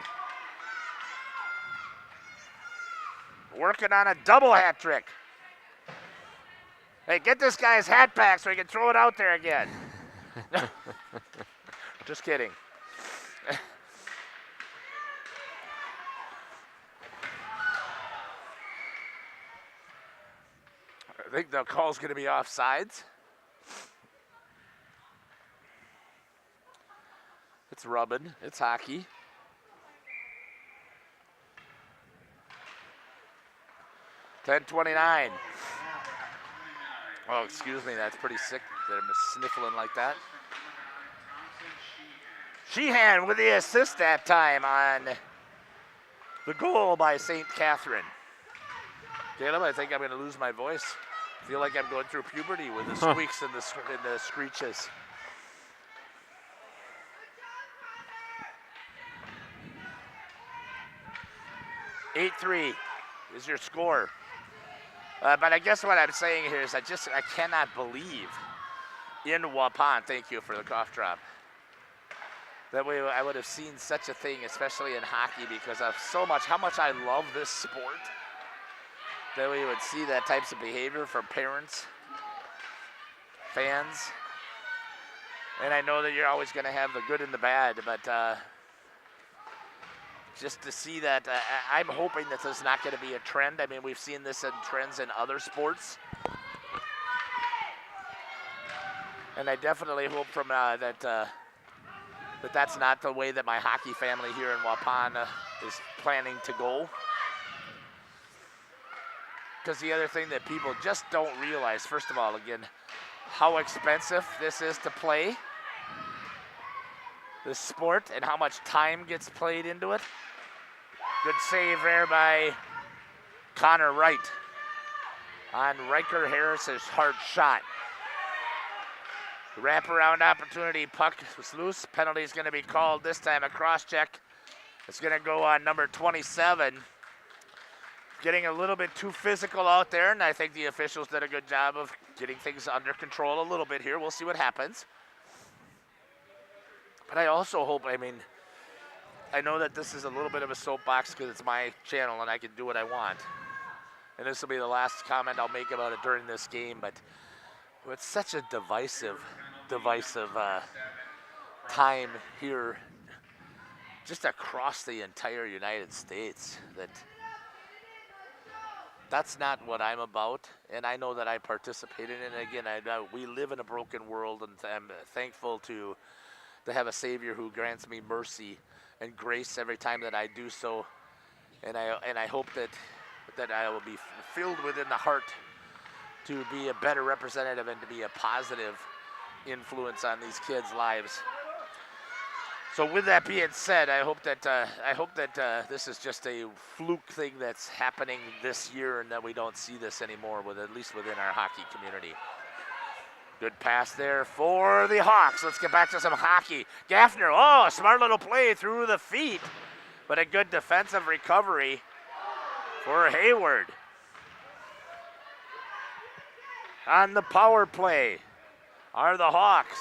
Working on a double hat trick. Hey, get this guy's hat back so he can throw it out there again. Just kidding. I think the call's going to be offsides. It's rubbing. It's hockey. .10:29. Oh, excuse me. That's pretty sick that I'm sniffling like that. Sheehan with the assist that time on the goal by St. Catherine. Caleb, I think I'm going to lose my voice. I feel like I'm going through puberty with the squeaks and the screeches. .83 is your score. But I guess what I'm saying here is I cannot believe in Waupun, thank you for the cough drop, that way I would have seen such a thing, especially in hockey, because of how much I love this sport. That we would see that types of behavior from parents, fans. And I know that you're always going to have the good and the bad, but just to see that, I'm hoping that this is not going to be a trend. I mean, we've seen this in trends in other sports. And I definitely hope from that's not the way that my hockey family here in Waupun is planning to go. Because the other thing that people just don't realize, first of all, again, how expensive this is to play this sport and how much time gets played into it. Good save there by Connor Wright on Riker Harris's hard shot. Wraparound opportunity, puck was loose. Penalty is going to be called this time, a cross check. It's going to go on number 27. Getting a little bit too physical out there, and I think the officials did a good job of getting things under control a little bit here. We'll see what happens. But I also hope, I know that this is a little bit of a soapbox because it's my channel and I can do what I want. And this will be the last comment I'll make about it during this game, but it's such a divisive time here just across the entire United States that that's not what I'm about, and I know that I participate in it. And again, we live in a broken world, and I'm thankful to have a Savior who grants me mercy and grace every time that I do so. And I hope that I will be filled within the heart to be a better representative and to be a positive influence on these kids' lives. So with that being said, I hope that this is just a fluke thing that's happening this year and that we don't see this anymore, at least within our hockey community. Good pass there for the Hawks. Let's get back to some hockey. Gaffner, a smart little play through the feet, but a good defensive recovery for Hayward. On the power play are the Hawks.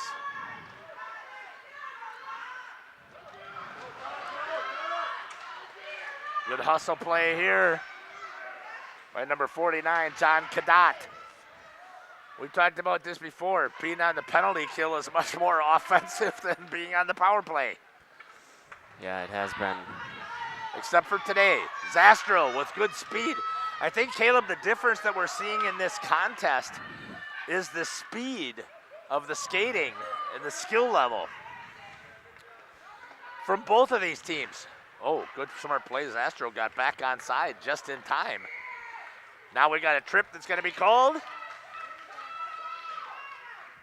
Good hustle play here by number 49, John Cadat. We talked about this before. Being on the penalty kill is much more offensive than being on the power play. Yeah, it has been. Except for today. Zastro with good speed. I think, Caleb, the difference that we're seeing in this contest is the speed of the skating and the skill level from both of these teams. Oh, good smart play. Zastro got back on side just in time. Now we got a trip that's going to be called.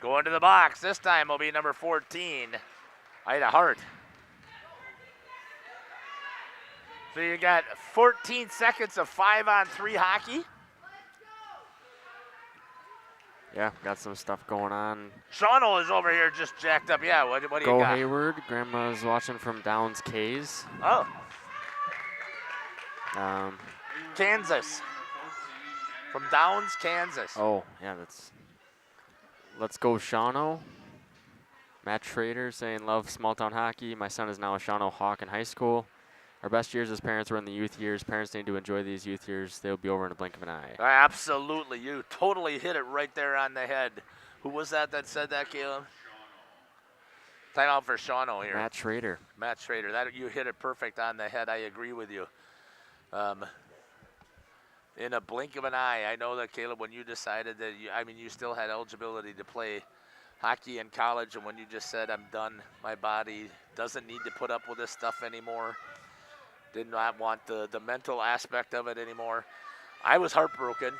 Going to the box. This time will be number 14, Ida Hart. So you got 14 seconds of 5-on-3 hockey. Yeah, got some stuff going on. Shawano is over here just jacked up. Yeah, what do you Go got? Hayward. Grandma's watching from Downs K's. Oh. Um, Kansas. From Downs, Kansas. oh, yeah, that's. Let's go Shawano. Matt Schrader saying, love small town hockey. My son is now a Shawano Hawk in high school. Our best years as parents were in the youth years. Parents need to enjoy these youth years. They'll be over in a blink of an eye. Absolutely. You totally hit it right there on the head. Who was that said that, Caleb? Time out for Shawano here. Matt Schrader. Matt Schrader. That, you hit it perfect on the head. I agree with you. In a blink of an eye. I know that, Caleb, when you decided that, you still had eligibility to play hockey in college, and when you just said, I'm done, my body doesn't need to put up with this stuff anymore. Did not want the mental aspect of it anymore. I was heartbroken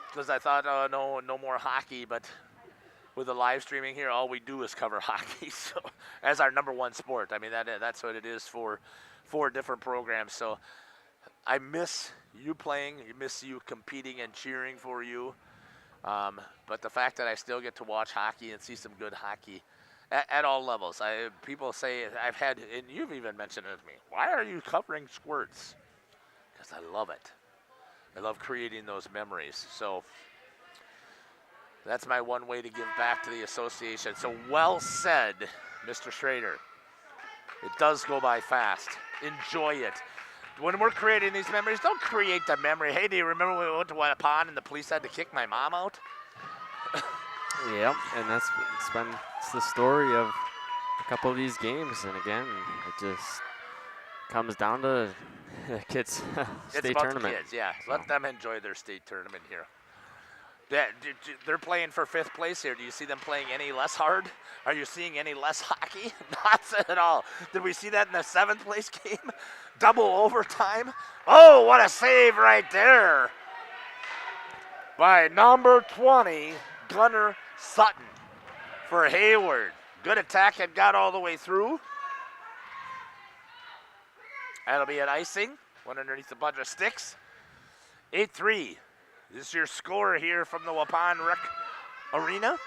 because I thought, oh, no more hockey. But with the live streaming here, all we do is cover hockey. So as our number one sport, that's what it is for 4 different programs. So I miss you playing. I miss you competing and cheering for you. But the fact that I still get to watch hockey and see some good hockey at all levels. People say, I've had, and you've even mentioned it to me, why are you covering squirts? Because I love it. I love creating those memories. So that's my one way to give back to the association. So well said, Mr. Schrader. It does go by fast. Enjoy it. When we're creating these memories, don't create the memory. Hey, do you remember when we went to Waupun and the police had to kick my mom out? Yep, and it's the story of a couple of these games, and again, it just comes down to the kids' state tournament. The kids, yeah. So. Let them enjoy their state tournament here. They're playing for 5th place here. Do you see them playing any less hard? Are you seeing any less hockey? Not at all. Did we see that in the 7th place game? Double overtime. Oh, what a save right there by number 20, Gunnar Sutton for Hayward. Good attack and got all the way through. That'll be an icing. One underneath a bunch of sticks. 8-3. This is your score here from the Waupun Rec Arena.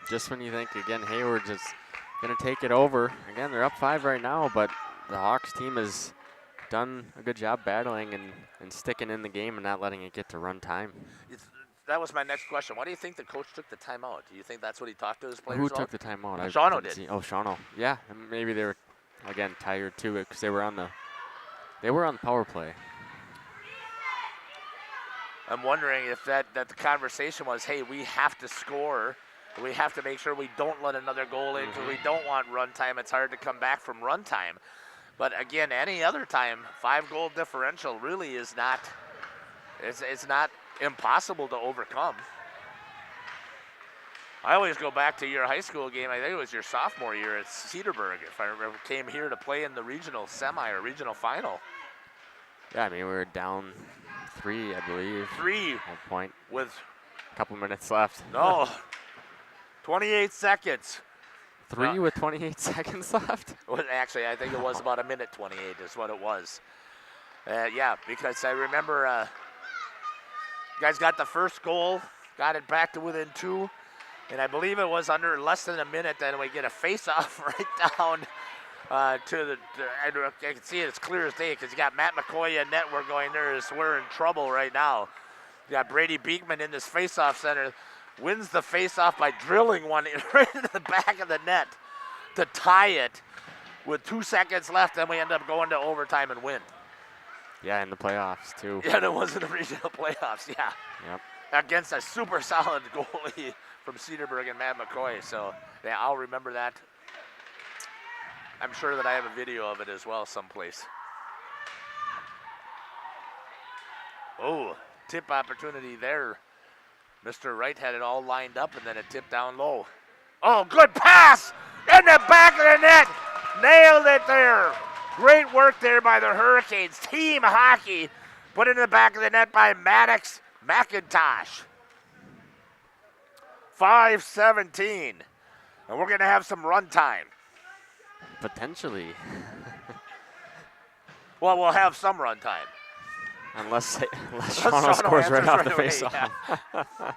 Just when you think, again, Hayward's just going to take it over. Again, they're up 5 right now, but the Hawks team has done a good job battling and sticking in the game and not letting it get to run time. That was my next question. Why do you think the coach took the timeout? Do you think that's what he talked to his players? Who took the timeout? Shawano did. Oh, Shawano. Yeah, and maybe they were, again, tired too because they were on the power play. I'm wondering if that the conversation was, hey, we have to score. We have to make sure we don't let another goal in because we don't want run time. It's hard to come back from run time. But again, any other time, 5-goal differential really is not, it's not impossible to overcome. I always go back to your high school game. I think it was your sophomore year at Cedarburg, if I remember, came here to play in the regional semi or regional final. Yeah, we were down 3, I believe. 3 at one point with a couple minutes left. No, 28 seconds. 3 with 28 seconds left? Well, actually, I think it was about 1:28 is what it was. Yeah, because I remember guys got the first goal, got it back to within 2, and I believe it was under less than a minute. Then we get a face-off right down to the. I can see it as clear as day because you got Matt McCoy and net. We're going there. We're in trouble right now. You got Brady Beekman in this face-off center. Wins the face-off by drilling one right into the back of the net to tie it with 2 seconds left. Then we end up going to overtime and win. Yeah, in the playoffs too. Yeah, it was in the regional playoffs, yeah. Yep. Against a super solid goalie from Cedarburg and Matt McCoy. So, yeah, I'll remember that. I'm sure that I have a video of it as well someplace. Oh, tip opportunity there. Mr. Wright had it all lined up, and then it tipped down low. Oh, good pass! In the back of the net! Nailed it there! Great work there by the Hurricanes. Team hockey put it in the back of the net by Maddox McIntosh. 5:17. And we're going to have some run time. Potentially. Well, we'll have some run time. Unless Shawano scores right off the faceoff. Yeah.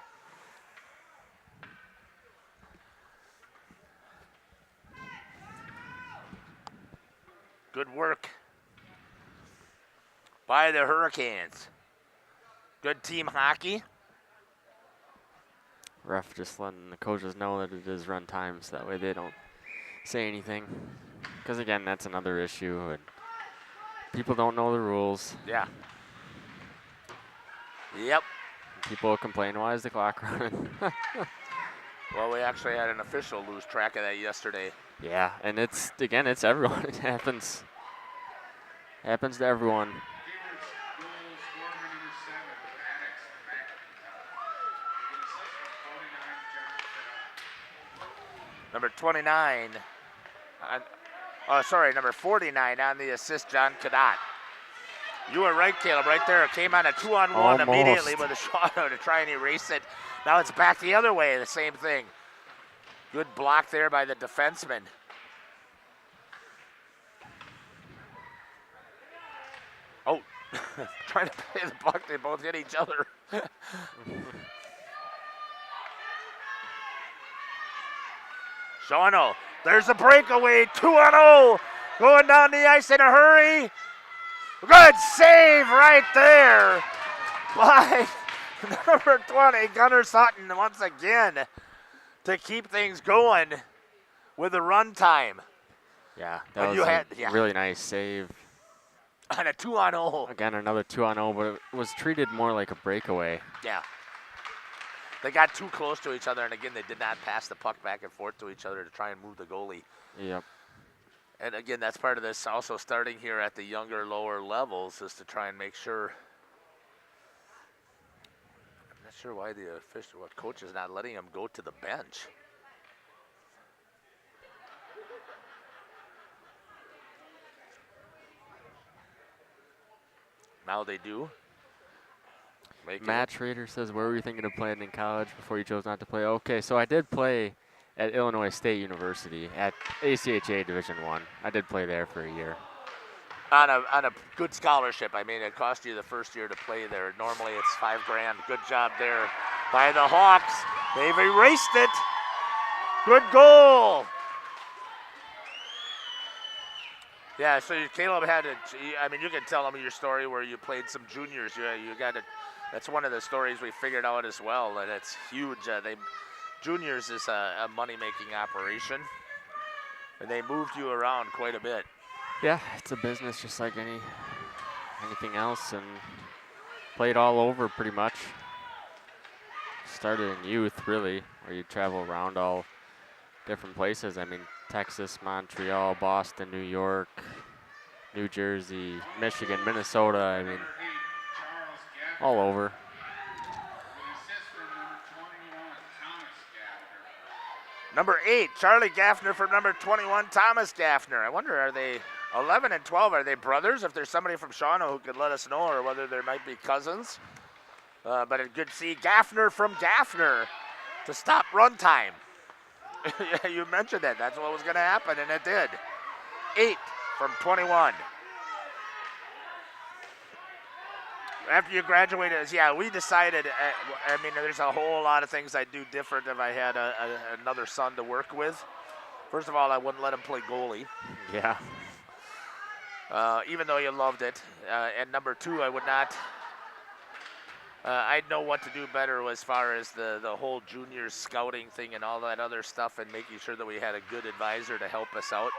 Good work by the Hurricanes. Good team hockey. Ref just letting the coaches know that it is run time, so that way they don't say anything. Because again, that's another issue, and people don't know the rules. Yeah. Yep. People complain, why is the clock running? Well, we actually had an official lose track of that yesterday. Yeah, and it's everyone. It happens to everyone. Number 29. Number 49 on the assist, John Cadot. You were right, Caleb, right there. It came on a 2-on-1 immediately with a Shawano to try and erase it. Now it's back the other way, the same thing. Good block there by the defenseman. Oh, trying to play the puck, they both hit each other. Shawano, there's a breakaway, 2-0. Going down the ice in a hurry. Good save right there by number 20, Gunnar Sutton, once again, to keep things going with the run time. Yeah, that was a really nice save. On a 2-0. Again, another 2-0, but it was treated more like a breakaway. Yeah. They got too close to each other, and again, they did not pass the puck back and forth to each other to try and move the goalie. Yep. And again, that's part of this also starting here at the younger, lower levels is to try and make sure. I'm not sure why the official, coach is not letting him go to the bench. Now they do. Matt Schrader says, where were you thinking of playing in college before you chose not to play? Okay, so I did play at Illinois State University at ACHA Division I. I did play there for a year. On a good scholarship. I mean, it cost you the first year to play there. Normally it's $5,000. Good job there by the Hawks. They've erased it. Good goal. Yeah, so Caleb had to, I mean, you can tell them your story where you played some juniors. You got to, that's one of the stories we figured out as well, and it's huge. Juniors is a money-making operation, and they moved you around quite a bit. Yeah, it's a business just like anything else, and played all over pretty much. Started in youth, really, where you travel around all different places. I mean, Texas, Montreal, Boston, New York, New Jersey, Michigan, Minnesota. I mean, all over. Number 8, Charlie Gaffner from number 21, Thomas Gaffner. I wonder, are they 11 and 12? Are they brothers? If there's somebody from Shawano who could let us know, or whether there might be cousins. But it's good to see Gaffner from Gaffner to stop run time. Yeah, you mentioned that. That's what was going to happen, and it did. 8 from 21. After you graduated, yeah, we decided, I mean, there's a whole lot of things I'd do different if I had another son to work with. First of all, I wouldn't let him play goalie. Yeah. Even though you loved it. And number 2, I would not, I'd know what to do better as far as the whole junior scouting thing and all that other stuff, and making sure that we had a good advisor to help us out,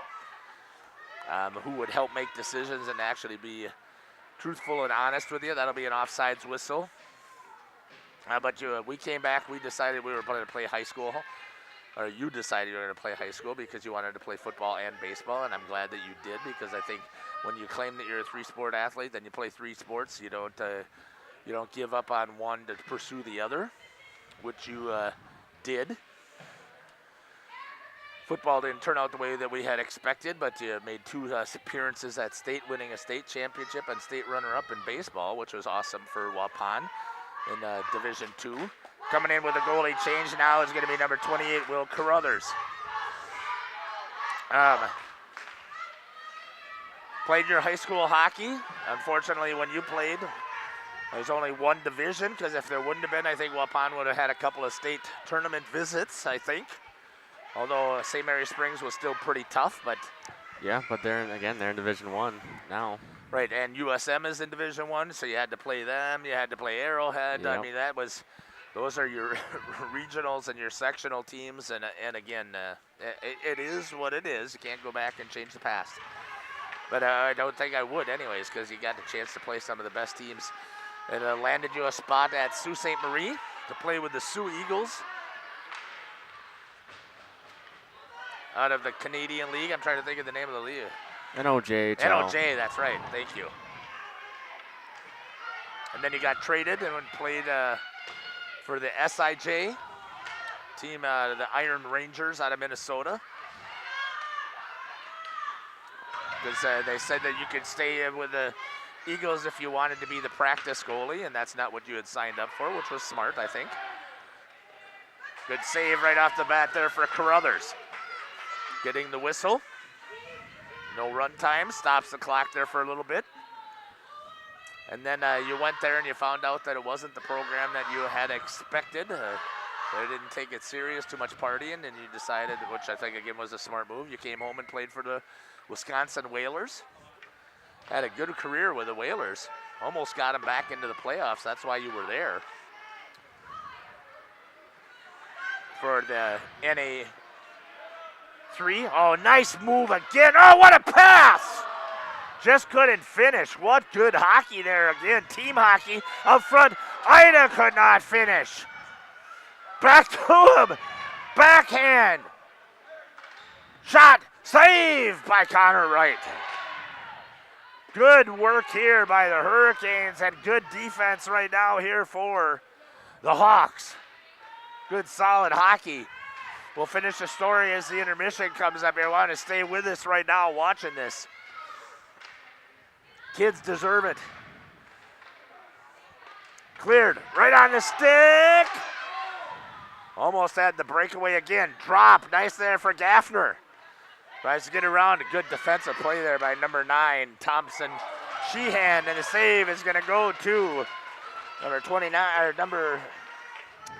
who would help make decisions and actually be truthful and honest with you, that'll be an offsides whistle. But we came back, we decided we were going to play high school, or you decided you were going to play high school because you wanted to play football and baseball, and I'm glad that you did, because I think when you claim that you're a 3-sport athlete, then you play 3 sports. You don't give up on one to pursue the other, which you did. Football didn't turn out the way that we had expected, but you made 2 appearances at state, winning a state championship and state runner-up in baseball, which was awesome for Waupun in Division II. Coming in with a goalie change now is going to be number 28, Will Carruthers. Played your high school hockey. Unfortunately, when you played, there's only 1 division, because if there wouldn't have been, I think Waupun would have had a couple of state tournament visits, I think. Although St. Mary Springs was still pretty tough, but... Yeah, but they're in Division 1 now. Right, and USM is in Division 1, so you had to play them. You had to play Arrowhead. Yep. I mean, those are your regionals and your sectional teams, and again, it is what it is. You can't go back and change the past. But I don't think I would anyways, because you got the chance to play some of the best teams. It landed you a spot at Sault Ste. Marie to play with the Sioux Eagles out of the Canadian League. I'm trying to think of the name of the league. NOJ. NOJ, that's right. Thank you. And then you got traded and played for the SIJ team, the Iron Rangers out of Minnesota. Because they said that you could stay with the Eagles if you wanted to be the practice goalie, and that's not what you had signed up for, which was smart, I think. Good save right off the bat there for Carruthers. Getting the whistle. No run time, stops the clock there for a little bit. And then you went there and you found out that it wasn't the program that you had expected. They didn't take it serious, too much partying, and you decided, which I think again was a smart move, you came home and played for the Wisconsin Whalers. Had a good career with the Whalers. Almost got them back into the playoffs. That's why you were there. For the NA3. Oh, nice move again. Oh, what a pass! Just couldn't finish. What good hockey there again. Team hockey up front. Ida could not finish. Back to him. Backhand. Shot. Save by Connor Wright. Good work here by the Hurricanes and good defense right now here for the Hawks. Good solid hockey. We'll finish the story as the intermission comes up here. I want to stay with us right now watching this. Kids deserve it. Cleared right on the stick. Almost had the breakaway again. Drop. Nice there for Gaffner. Tries to get around. A good defensive play there by number 9, Thompson Sheehan. And the save is going to go to number 29, or number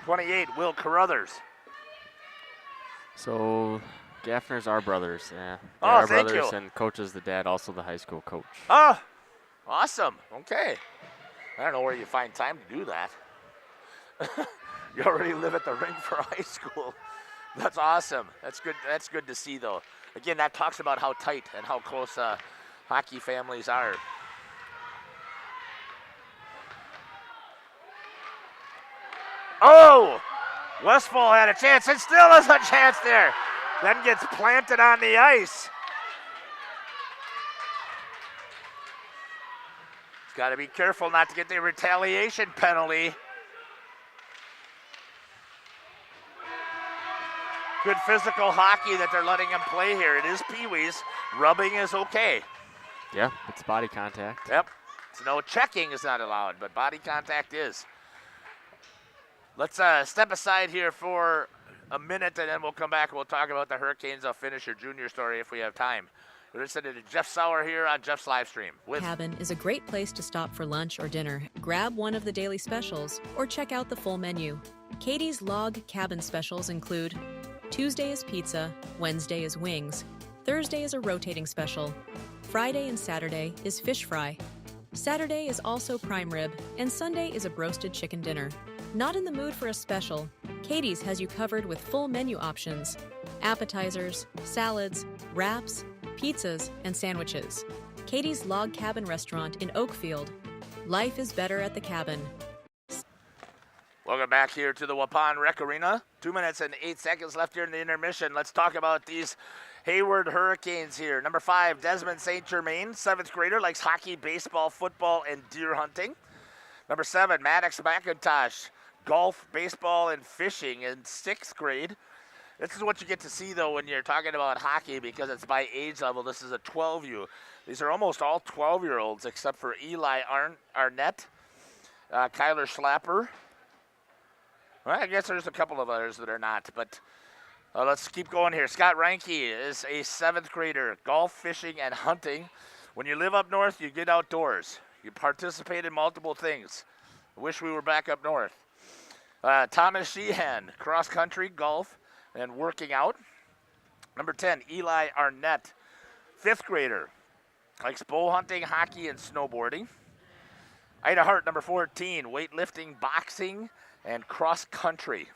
28, Will Carruthers. So Gaffner's our brothers. Yeah. Oh, our thank brothers, you. and Coach is the dad, also the high school coach. Oh, awesome. Okay. I don't know where you find time to do that. You already live at the rink for high school. That's awesome. That's good. That's good to see, though. Again, that talks about how tight and how close hockey families are. Oh! Westfall had a chance. It still is a chance there. Then gets planted on the ice. He's got to be careful not to get the retaliation penalty. Good physical hockey that they're letting him play here. It is Pee-wees. Rubbing is okay. Yeah, it's body contact. Yep. So no checking is not allowed, but body contact is. Let's step aside here for a minute, and then we'll come back and we'll talk about the Hurricanes. I'll finish your junior story if we have time. We're listening to Jeff Sauer here on Jeff's live stream. Cabin is a great place to stop for lunch or dinner. Grab one of the daily specials or check out the full menu. Katie's Log Cabin specials include Tuesday is pizza, Wednesday is wings, Thursday is a rotating special, Friday and Saturday is fish fry, Saturday is also prime rib, and Sunday is a roasted chicken dinner. Not in the mood for a special? Katie's has you covered with full menu options, appetizers, salads, wraps, pizzas, and sandwiches. Katie's Log Cabin Restaurant in Oakfield. Life is better at the cabin. Welcome back here to the Waupun Rec Arena. 2 minutes and 8 seconds left here in the intermission. Let's talk about these Hayward Hurricanes here. Number 5, Desmond St. Germain, 7th grader, likes hockey, baseball, football, and deer hunting. Number 7, Maddox McIntosh, golf, baseball, and fishing in 6th grade. This is what you get to see, though, when you're talking about hockey, because it's by age level. This is a 12U. These are almost all 12-year-olds, except for Eli Arnett, Kyler Schlapper. Well, I guess there's a couple of others that are not, but let's keep going here. Scott Reinke is a 7th grader, golf, fishing, and hunting. When you live up north, you get outdoors. You participate in multiple things. I wish we were back up north. Thomas Sheehan, cross country, golf, and working out. Number 10, Eli Arnett, 5th grader, likes bow hunting, hockey, and snowboarding. Ida Hart, number 14, weightlifting, boxing, and cross country.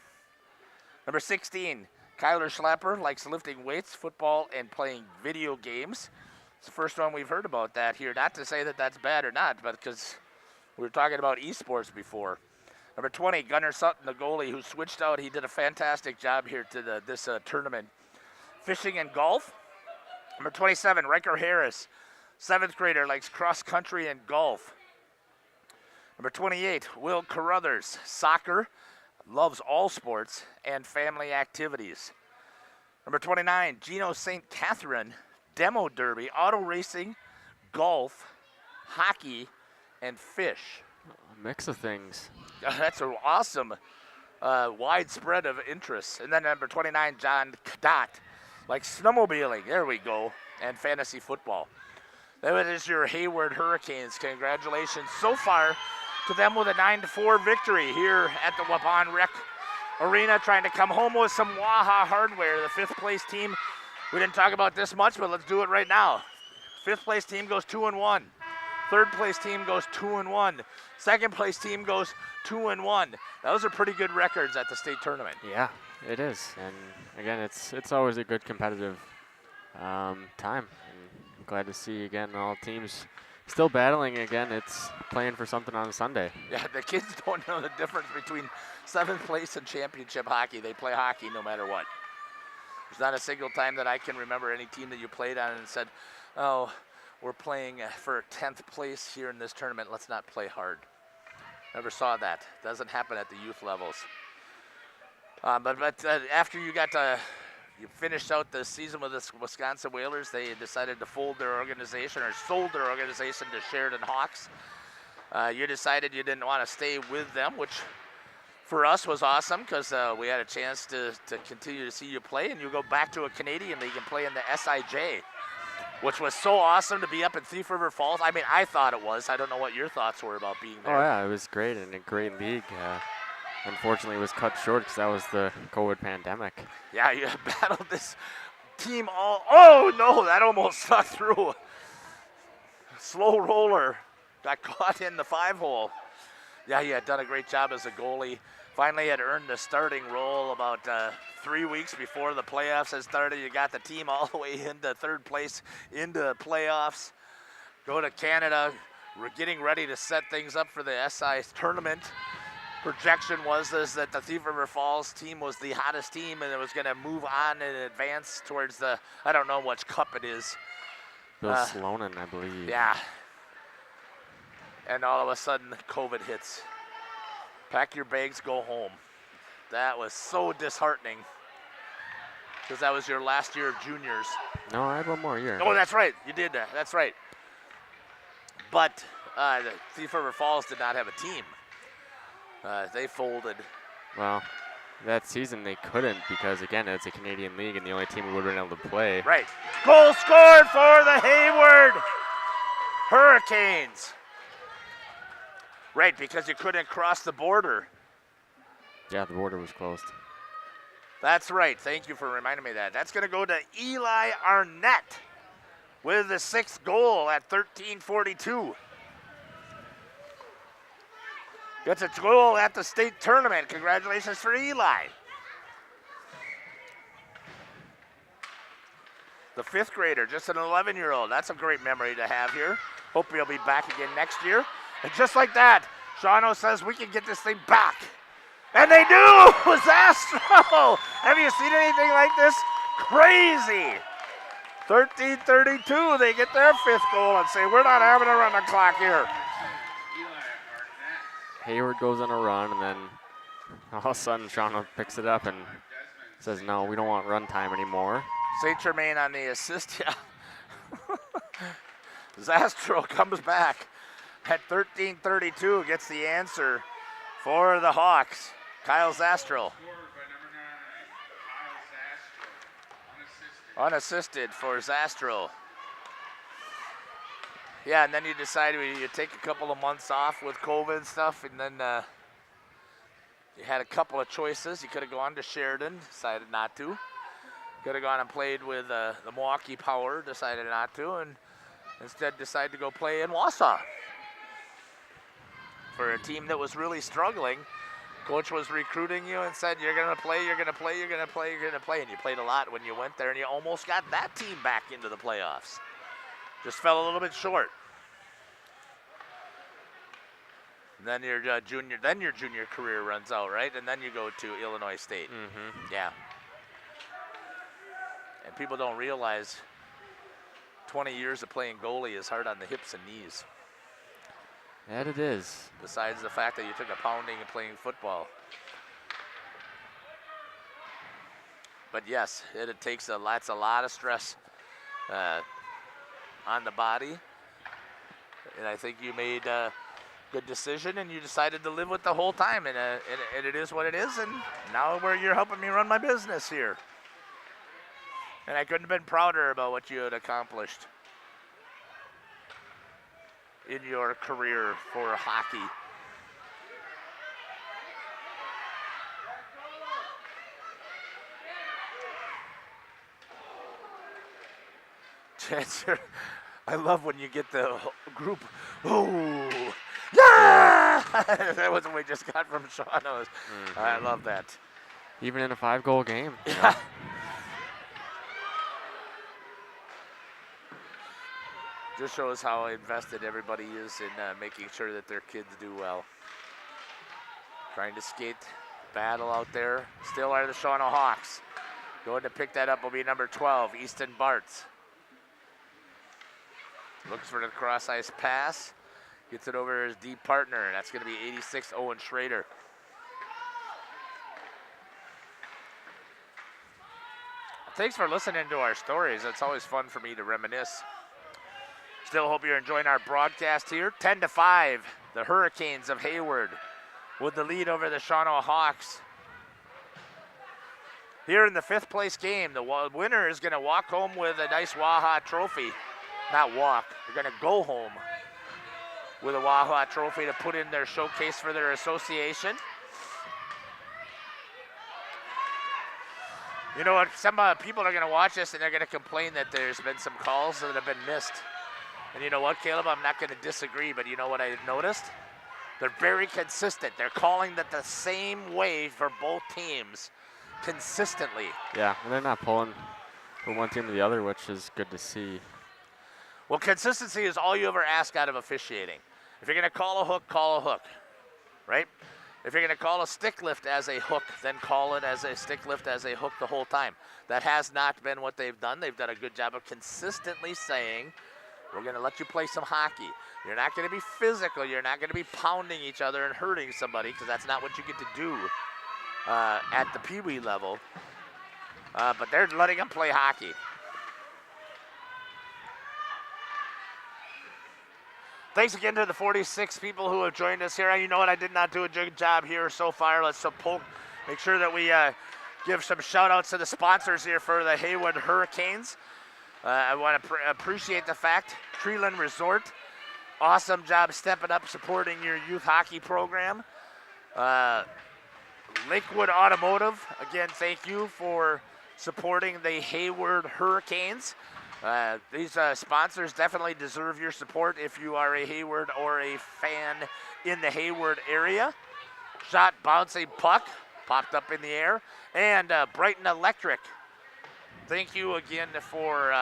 Number 16, Kyler Schlapper, likes lifting weights, football, and playing video games. It's the first one we've heard about that here. Not to say that that's bad or not, but because we were talking about esports before. Number 20, Gunnar Sutton, the goalie, who switched out. He did a fantastic job here to this tournament. Fishing and golf. Number 27, Riker Harris, 7th grader, likes cross country and golf. Number 28, Will Carruthers, soccer, loves all sports and family activities. Number 29, Gino St. Catherine, demo derby, auto racing, golf, hockey, and fish. A mix of things. That's an awesome widespread of interests. And then number 29, John Kadot, like snowmobiling, there we go, and fantasy football. That is your Hayward Hurricanes. Congratulations so far to them with a 9-4 victory here at the Waupun Rec Arena, trying to come home with some WAHA hardware. The 5th place team, we didn't talk about this much, but let's do it right now. 5th place team goes 2-1. 3rd place team goes 2-1. 2nd place team goes 2-1. Those are pretty good records at the state tournament. Yeah, it is. And again, it's always a good competitive time. And I'm glad to see, again, all teams still battling. Again, it's playing for something on Sunday. Yeah, the kids don't know the difference between 7th place and championship hockey. They play hockey no matter what. There's not a single time that I can remember any team that you played on and said, oh, we're playing for 10th place here in this tournament. Let's not play hard. Never saw that. Doesn't happen at the youth levels. But after you you finished out the season with the Wisconsin Whalers, they decided to fold their organization, or sold their organization to Sheridan Hawks. You decided you didn't want to stay with them, which for us was awesome, because we had a chance to continue to see you play, and you go back to a Canadian league and play in the SIJ, which was so awesome to be up in Thief River Falls. I mean, I thought it was. I don't know what your thoughts were about being there. Oh, yeah, it was great, and a great league. Unfortunately, it was cut short because that was the COVID pandemic. Yeah, you battled this team all. Oh, no, that almost stuck through. Slow roller. Got caught in the 5-hole. Yeah, he had done a great job as a goalie. Finally had earned the starting role about 3 weeks before the playoffs had started. You got the team all the way into 3rd place, into playoffs. Go to Canada. We're getting ready to set things up for the SI tournament. Projection was that the Thief River Falls team was the hottest team, and it was going to move on and advance towards the, I don't know which cup it is. Bill Slonin, I believe. Yeah. And all of a sudden, COVID hits. Pack your bags, go home. That was so disheartening, because that was your last year of juniors. No, I had one more year. Oh, that's right. You did that. That's right. But the Thief River Falls did not have a team. They folded. Well, that season they couldn't, because, again, it's a Canadian league, and the only team we would have been able to play. Right. Goal scored for the Hayward Hurricanes. Right, because you couldn't cross the border. Yeah, the border was closed. That's right. Thank you for reminding me of that. That's going to go to Eli Arnett with the 6th goal at 13:42. Gets a goal at the state tournament. Congratulations for Eli. the 5th grader, just an 11-year-old. That's a great memory to have here. Hope he'll be back again next year. And just like that, Shawano says we can get this thing back. And they do! Zastro! Have you seen anything like this? Crazy! 13-32, they get their 5th goal and say, we're not having to run the clock here. Hayward goes on a run, and then all of a sudden Shawano picks it up and says, no, we don't want run time anymore. St. Germain on the assist, yeah. Zastro comes back at 13-32, gets the answer for the Hawks. Kyle Zastro. Unassisted for Zastro. Yeah, and then you decide you take a couple of months off with COVID and stuff, and then you had a couple of choices. You could have gone to Sheridan, decided not to. Could have gone and played with the Milwaukee Power, decided not to, and instead decided to go play in Wausau. For a team that was really struggling, coach was recruiting you and said, you're going to play, you're going to play, you're going to play, you're going to play. And you played a lot when you went there, and you almost got that team back into the playoffs. Just fell a little bit short. And then your junior career runs out, right? And then you go to Illinois State. Mm-hmm. Yeah. And people don't realize 20 years of playing goalie is hard on the hips and knees. That it is. Besides the fact that you took a pounding and playing football. But yes, it takes a lot of stress on the body. And I think you made a good decision, and you decided to live with the whole time. And it is what it is. And now you're helping me run my business here. And I couldn't have been prouder about what you had accomplished in your career for hockey. Chancellor, I love when you get the group. Ooh, yeah! That was what we just got from Shawano's. Mm-hmm. I love that. Even in a 5-goal game. Yeah. Just shows how invested everybody is in making sure that their kids do well. Trying to skate, battle out there. Still are the Shawano Hawks. Going to pick that up will be number 12, Easton Bartz. Looks for the cross-ice pass. Gets it over his deep partner. That's going to be 86, Owen Schrader. Thanks for listening to our stories. It's always fun for me to reminisce. Still hope you're enjoying our broadcast here. 10-5, the Hurricanes of Hayward with the lead over the Shawano Hawks. Here in the 5th place game, the winner is going to walk home with a nice WAHA trophy. Not walk, they're going to go home with a WAHA trophy to put in their showcase for their association. You know what, some people are going to watch this and they're going to complain that there's been some calls that have been missed. And you know what, Caleb, I'm not going to disagree, but you know what I noticed? They're very consistent. They're calling that the same way for both teams consistently. Yeah, and they're not pulling from one team to the other, which is good to see. Well, consistency is all you ever ask out of officiating. If you're going to call a hook, right? If you're going to call a stick lift as a hook, then call it as a stick lift as a hook the whole time. That has not been what they've done. They've done a good job of consistently saying, we're going to let you play some hockey. You're not going to be physical. You're not going to be pounding each other and hurting somebody, because that's not what you get to do at the Pee Wee level. But they're letting them play hockey. Thanks again to the 46 people who have joined us here. You know what? I did not do a good job here so far. Let's make sure that we give some shout outs to the sponsors here for the Hayward Hurricanes. I want to appreciate the fact, Treeland Resort, awesome job stepping up, supporting your youth hockey program. Lakewood Automotive, again, thank you for supporting the Hayward Hurricanes. These sponsors definitely deserve your support if you are a Hayward or a fan in the Hayward area. Shot bouncing puck, popped up in the air. And Brighton Electric thank you again for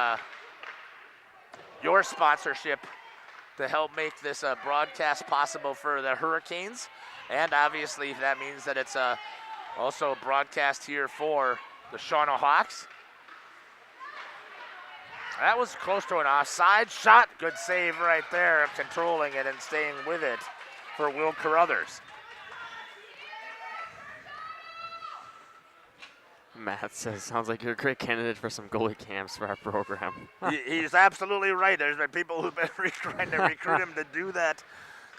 your sponsorship to help make this broadcast possible for the Hurricanes. And obviously that means that it's also a broadcast here for the Shawano Hawks. That was close to an offside shot. Good save right there, controlling it and staying with it for Will Carruthers. Matt says, sounds like you're a great candidate for some goalie camps for our program. He's absolutely right. There's been people who've been trying to recruit him to do that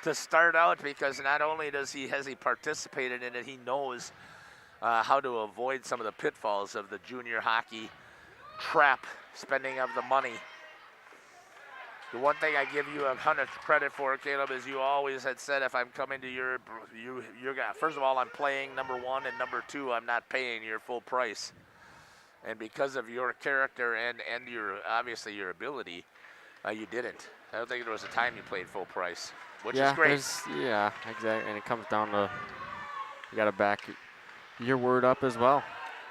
to start out, because not only has he participated in it, he knows how to avoid some of the pitfalls of the junior hockey trap spending of the money. The one thing I give you a ton of credit for, Caleb, is you always had said, if I'm coming to you're first of all, I'm playing number one, and number two, I'm not paying your full price. And because of your character and your obviously your ability, you didn't. I don't think there was a time you played full price, which is great. Yeah, exactly. And it comes down to you got to back your word up as well.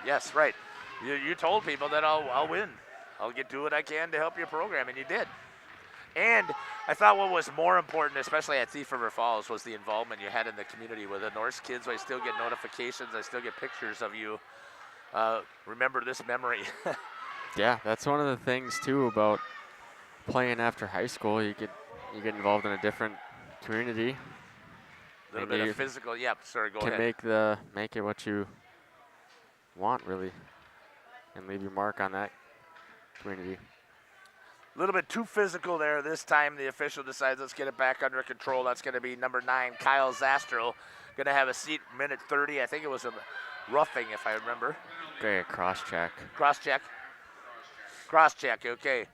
Yes, right. You told people that I'll win. I'll do what I can to help your program, and you did. And I thought what was more important, especially at Thief River Falls, was the involvement you had in the community with the Norse kids. I still get notifications. I still get pictures of you. Remember this memory. Yeah, that's one of the things, too, about playing after high school. You get involved in a different community. A little bit of physical. Yeah, sorry, go ahead. Can make it what you want, really, and leave your mark on that community. A little bit too physical there this time. The official decides let's get it back under control. That's going to be number 9, Kyle Zastro. Going to have a seat, minute 30. I think it was a roughing, if I remember. Okay, cross check. Cross check. Cross check, okay.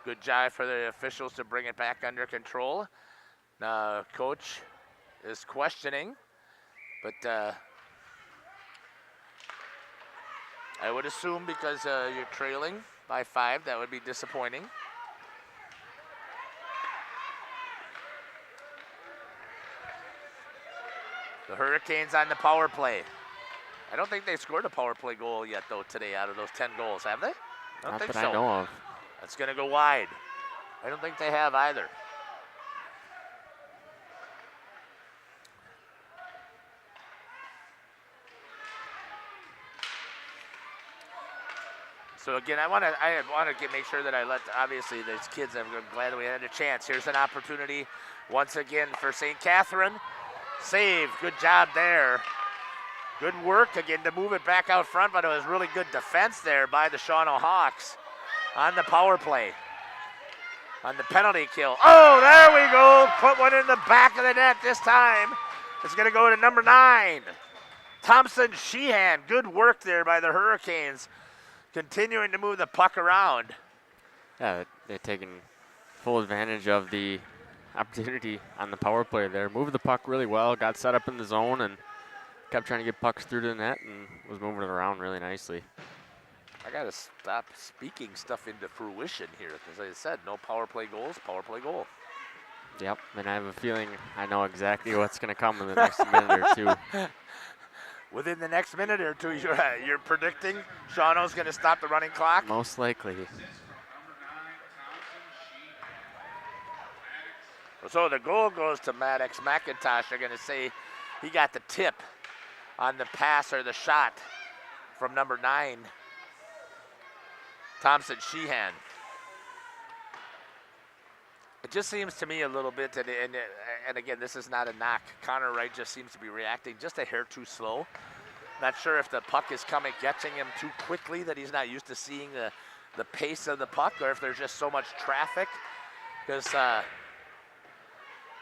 Good job for the officials to bring it back under control. Now, coach is questioning, but I would assume because you're trailing by 5, that would be disappointing. The Hurricanes on the power play. I don't think they scored a power play goal yet, though, today out of those 10 goals, have they? I don't Not think that so. I know of. That's going to go wide. I don't think they have either. So again, I want to make sure that I let, obviously, these kids, I'm glad that we had a chance. Here's an opportunity once again for St. Catherine. Save, good job there. Good work again to move it back out front, but it was really good defense there by the Shawano Hawks on the power play. On the penalty kill. Oh, there we go. Put one in the back of the net this time. It's going to go to number 9, Thompson Sheehan. Good work there by the Hurricanes, continuing to move the puck around. Yeah, they're taking full advantage of the opportunity on the power play there. Moved the puck really well, got set up in the zone, and kept trying to get pucks through to the net and was moving it around really nicely. I got to stop speaking stuff into fruition here, because as I said, no power play goals, power play goal. Yep, and I have a feeling I know exactly what's going to come in the next minute or two. Within the next minute or two, you're predicting Shawano's going to stop the running clock? Most likely. So the goal goes to Maddox McIntosh. They're going to say he got the tip on the pass or the shot from number 9, Thompson Sheehan. It just seems to me a little bit, and again, this is not a knock. Connor Wright just seems to be reacting just a hair too slow. Not sure if the puck is catching him too quickly that he's not used to seeing the pace of the puck, or if there's just so much traffic. Because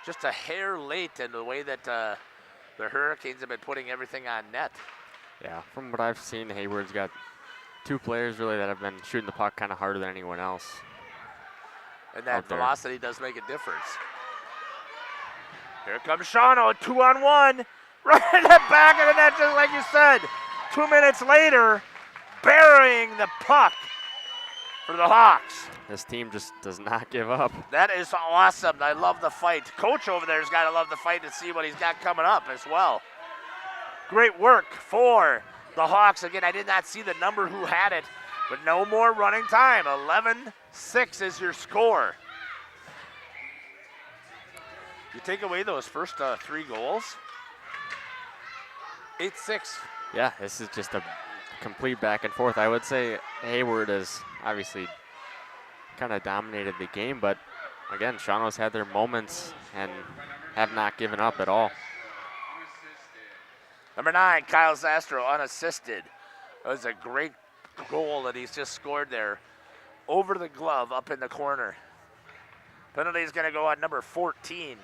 just a hair late in the way that the Hurricanes have been putting everything on net. Yeah, from what I've seen, Hayward's got 2 players really that have been shooting the puck kind of harder than anyone else. And that velocity does make a difference. Here comes Shawano, 2-on-1. Right in the back of the net, just like you said. 2 minutes later, burying the puck for the Hawks. This team just does not give up. That is awesome. I love the fight. Coach over there's got to love the fight to see what he's got coming up as well. Great work for the Hawks. Again, I did not see the number who had it, but no more running time. 11-6 is your score. You take away those first 3 goals, 8-6. Yeah, this is just a complete back and forth. I would say Hayward has obviously kind of dominated the game, but again, Shawano's had their moments and have not given up at all. Number 9, Kyle Zastro, unassisted. That was a great goal that he's just scored there. Over the glove, up in the corner. Penalty is going to go on number 14,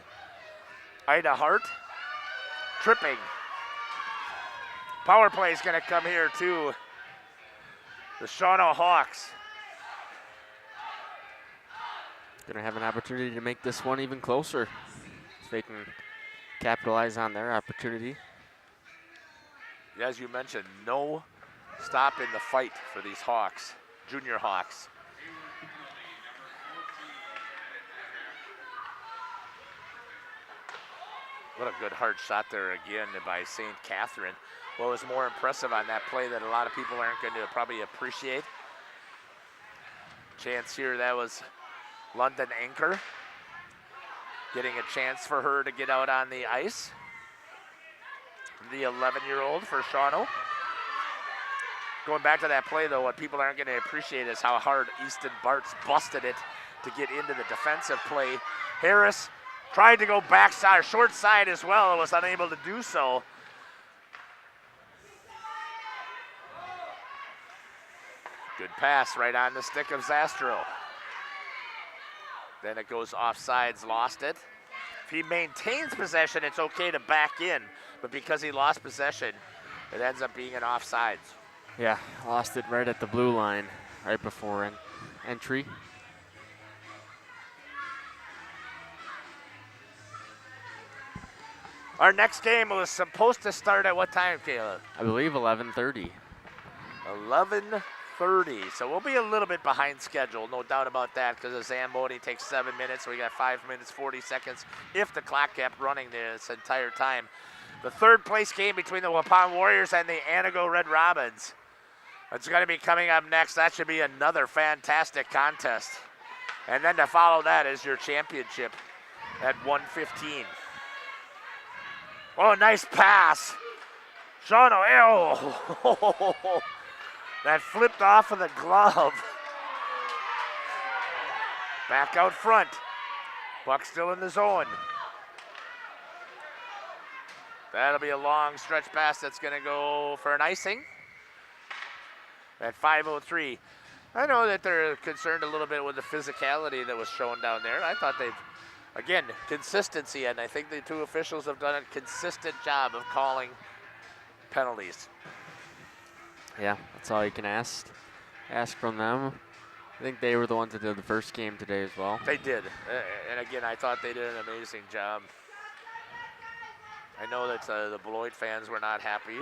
Ida Hart. Tripping. Power play is going to come here to the Shawano Hawks. Going to have an opportunity to make this one even closer if they can capitalize on their opportunity. As you mentioned, no stop in the fight for these Hawks, junior Hawks. What a good hard shot there again by St. Catherine. What was more impressive on that play that a lot of people aren't going to probably appreciate. Chance here, that was London Anchor. Getting a chance for her to get out on the ice. The 11-year-old for Shawano. Going back to that play, though, what people aren't going to appreciate is how hard Easton Bartz busted it to get into the defensive play. Harris tried to go backside, short side as well, and was unable to do so. Good pass right on the stick of Zastro. Then it goes offsides, lost it. If he maintains possession, it's okay to back in, but because he lost possession, it ends up being an offsides. Yeah, lost it right at the blue line, right before entry. Our next game was supposed to start at what time, Caleb? I believe 11:30. 11:30. So we'll be a little bit behind schedule, no doubt about that, because the Zamboni takes 7 minutes, so we got 5 minutes, 40 seconds if the clock kept running this entire time. The third place game between the Waupun Warriors and the Anago Red Robins. It's going to be coming up next. That should be another fantastic contest. And then to follow that is your championship at 1:15. Oh, nice pass. Shawano, ew. That flipped off of the glove. Back out front. Buck still in the zone. That'll be a long stretch pass that's going to go for an icing at 5:03. I know that they're concerned a little bit with the physicality that was shown down there. I thought they've, again, consistency, and I think the two officials have done a consistent job of calling penalties. Yeah, that's all you can ask from them. I think they were the ones that did the first game today as well. They did, and again, I thought they did an amazing job. I know that the Beloit fans were not happy.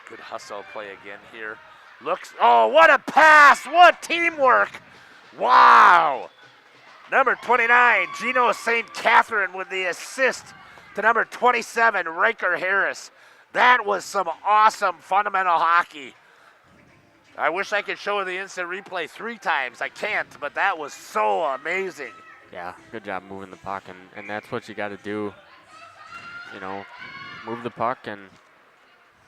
Good hustle play again here. Looks, oh, what a pass! What teamwork! Wow! Number 29, Gino St. Catherine with the assist to number 27, Riker Harris. That was some awesome fundamental hockey. I wish I could show the instant replay 3 times. I can't, but that was so amazing. Yeah, good job moving the puck, and that's what you got to do. You know, move the puck and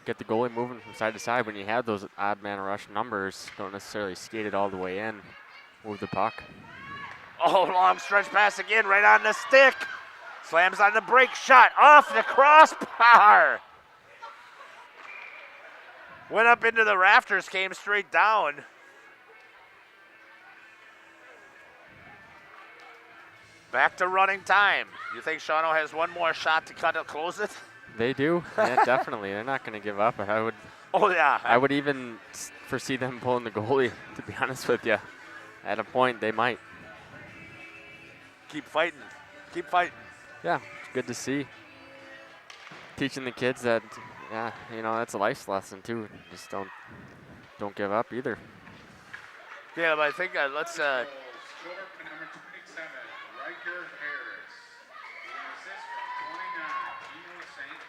get the goalie moving from side to side. When you have those odd man rush numbers, don't necessarily skate it all the way in. Move the puck. Oh, long stretch pass again, right on the stick. Slams on the break shot, off the crossbar. Went up into the rafters, came straight down. Back to running time. You think Shawano has one more shot to close it? They do, yeah, definitely. They're not going to give up. I would. Oh yeah. I would even foresee them pulling the goalie. To be honest with you, at a point they might. Keep fighting. Keep fighting. Yeah, it's good to see. Teaching the kids that, yeah, you know, that's a life lesson too. Just don't give up either. Yeah, but I think let's. Short to number 27, Riker Harris. With an assist from 29, Gino St.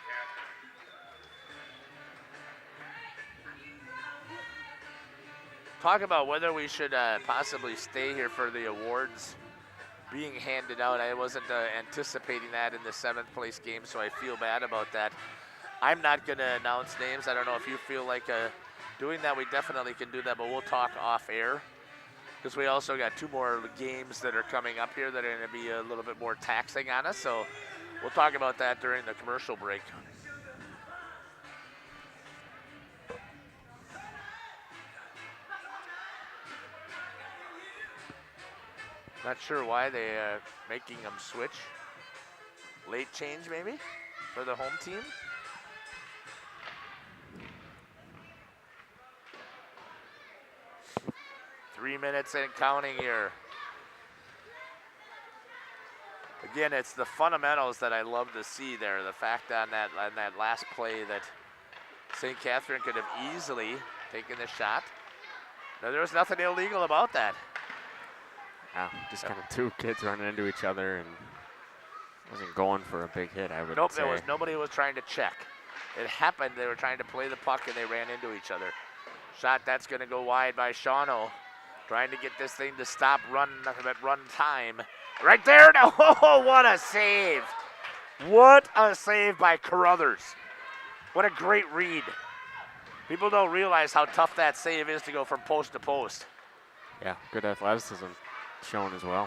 talk about whether we should possibly stay here for the awards being handed out. I wasn't anticipating that in the 7th place game, so I feel bad about that. I'm not going to announce names. I don't know if you feel like doing that. We definitely can do that, but we'll talk off air because we also got 2 more games that are coming up here that are going to be a little bit more taxing on us. So we'll talk about that during the commercial break. Not sure why they making them switch. Late change maybe for the home team. Three minutes and counting here. Again, it's the fundamentals that I love to see there. The fact on that last play that St. Catherine could have easily taken the shot. No, there was nothing illegal about that. Yeah, just kind of 2 kids running into each other and wasn't going for a big hit, I would Nope, say. there was nobody was trying to check. It happened, they were trying to play the puck and they ran into each other. Shot that's gonna go wide by Shawano. Trying to get this thing to stop run time. Right there, no, oh, what a save. What a save by Carruthers. What a great read. People don't realize how tough that save is to go from post to post. Yeah, good athleticism shown as well.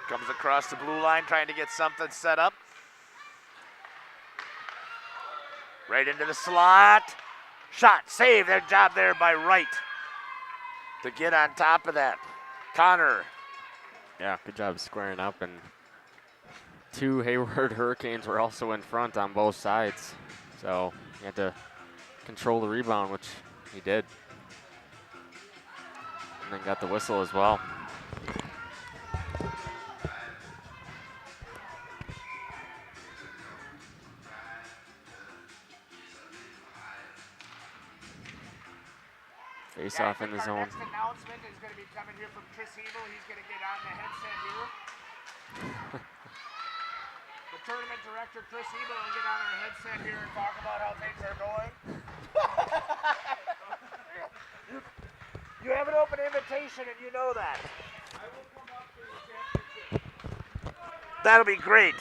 Comes across the blue line trying to get something set up. Right into the slot. Shot, save, their job there by Wright to get on top of that. Connor. Yeah, good job squaring up, and 2 Hayward Hurricanes were also in front on both sides. So he had to control the rebound, which he did. And then got the whistle as well. Face off in the zone. Next announcement is going to be coming here from Chris Hebel. He's going to get on the headset here. The tournament director, Chris Hebel, will get on our headset here and talk about how things are going. You have an open invitation and you know that. I will come up for the championship. That'll be great.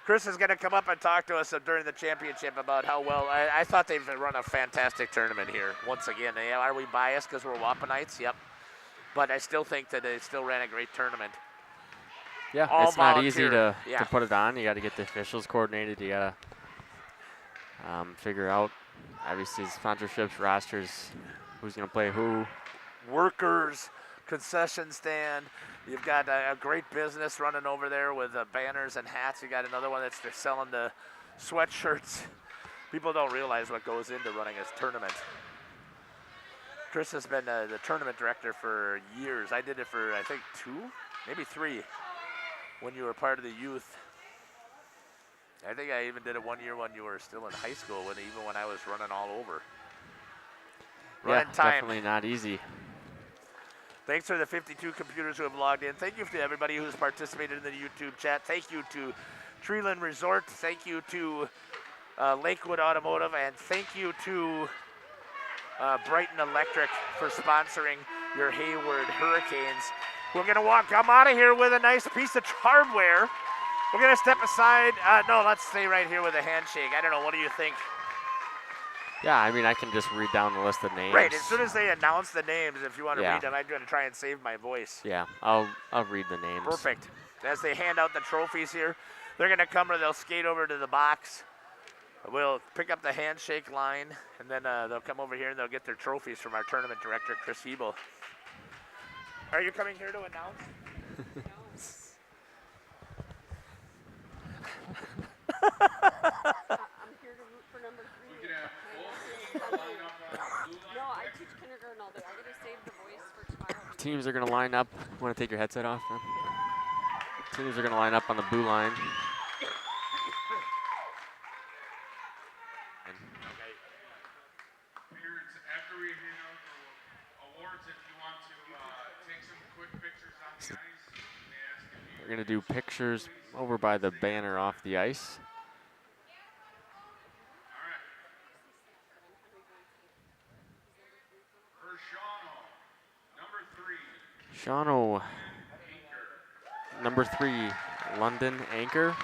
Chris is going to come up and talk to us during the championship about how well. I thought they've run a fantastic tournament here. Once again, are we biased because we're Waupunites? Yep. But I still think that they still ran a great tournament. Yeah, All it's not easy volunteer. to put it on. You got to get the officials coordinated. You got to figure out, obviously, sponsorships, rosters, who's going to play who. Workers, concession stand. You've got a great business running over there with banners and hats. You got another one that's they're selling the sweatshirts. People don't realize what goes into running a tournament. Chris has been the tournament director for years. I did it for, I think, 2, maybe 3 when you were part of the youth. I think I even did it one year when you were still in high school, even when I was running all over. Running time. Definitely not easy. Thanks for the 52 computers who have logged in. Thank you to everybody who's participated in the YouTube chat. Thank you to Treeland Resort. Thank you to Lakewood Automotive. And thank you to Brighton Electric for sponsoring your Hayward Hurricanes. We're going to come out of here with a nice piece of hardware. We're going to step aside. No, let's stay right here with a handshake. I don't know. What do you think? Yeah, I mean, I can just read down the list of names. Right, as soon as they announce the names, if you want to Yeah. read them, I'm going to try and save my voice. Yeah, I'll read the names. Perfect. As they hand out the trophies here, they're going to come or they'll skate over to the box. We'll pick up the handshake line, and then they'll come over here and they'll get their trophies from our tournament director, Chris Hebel. Are you coming here to announce? I'm here to root for number 3. We can have both line up on the blue line. No, I teach kindergarten all day. I gotta save the voice for tomorrow. Teams are going to line up. Want to take your headset off, then? Teams are going to line up on the blue line. Parents, after we hand out the awards, if you want to take some quick pictures on the ice, they ask if you. We're going to do pictures over by the banner off the ice. Shawano, number 3, London Anchor.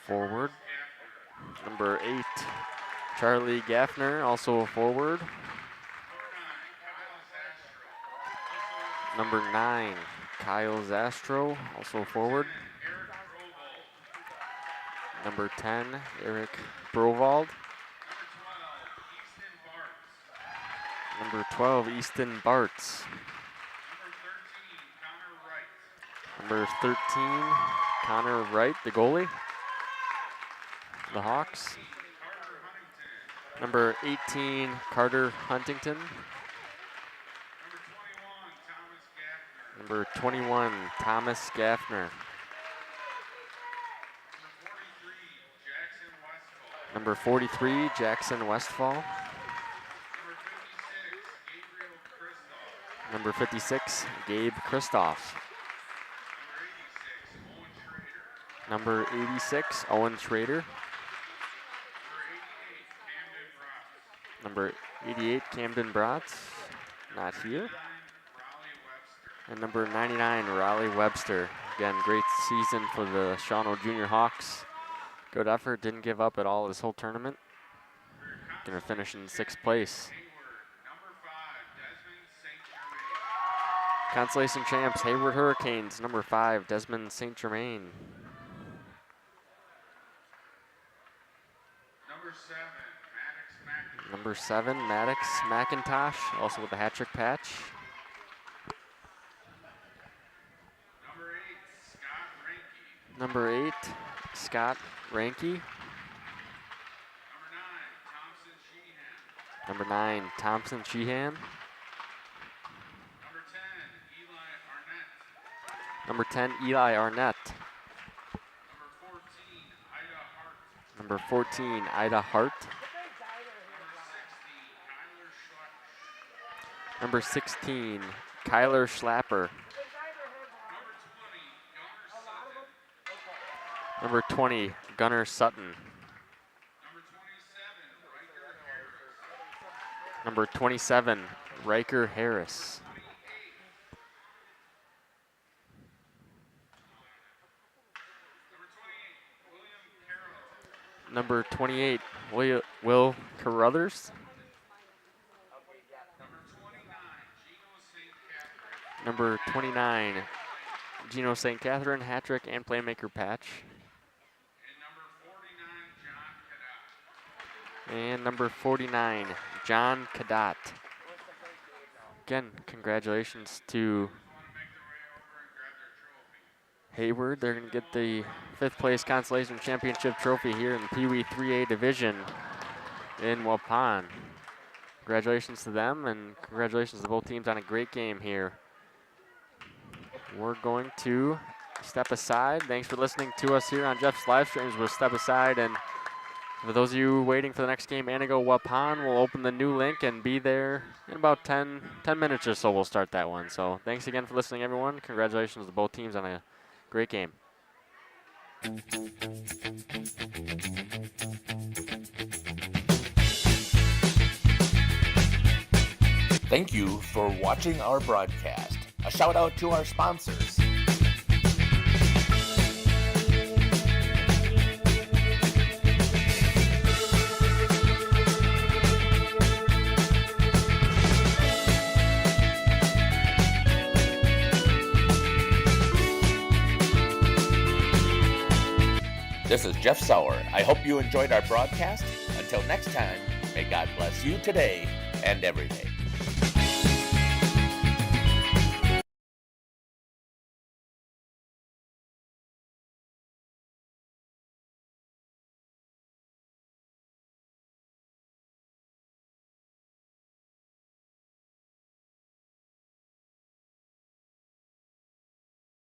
Forward. Number 8, Charlie Gaffner, also a forward. Number 9, Kyle Zastro, also forward. Number 10, Eric Brovald. Number 12, Easton Bartz. Number 13, Connor Wright, the goalie. The Hawks. Number 18, Carter Huntington. Number 21, Thomas Gaffner. Number 43, Jackson Westfall. Number 56, Gabe Christoph. Number 86, Owen Schrader. Number 88, Camden Bratz, not here. And number 99, Raleigh Webster. Again, great season for the Shawano Junior Hawks. Good effort, didn't give up at all this whole tournament. Gonna finish in 6th place. Consolation champs, Hayward Hurricanes, number 5, Desmond St. Germain. Number 7, Maddox McIntosh, also with the hat trick patch. Number 8, Scott Ranke. Number 9, Thompson Sheehan. Number 10, Eli Arnett. Number 14, Ida Hart. Number 16, Kyler Schlapper. Number 20, Gunnar Sutton. Number 27, Riker Harris. Number 28, Will Carruthers. Number 29, Gino St. Catherine, hat trick and playmaker patch. And number 49, John Cadat. Again, congratulations to Hayward. They're going to get the 5th place consolation championship trophy here in the Pee Wee 3A division in Waupun. Congratulations to them, and congratulations to both teams on a great game here. We're going to step aside. Thanks for listening to us here on Jeff's live streams. We'll step aside, and for those of you waiting for the next game, Anago Waupun will open the new link and be there in about 10 minutes or so. We'll start that one. So thanks again for listening, everyone. Congratulations to both teams on a great game. Thank you for watching our broadcast. A shout out to our sponsors. This is Jeff Sauer. I hope you enjoyed our broadcast. Until next time, may God bless you today and every day.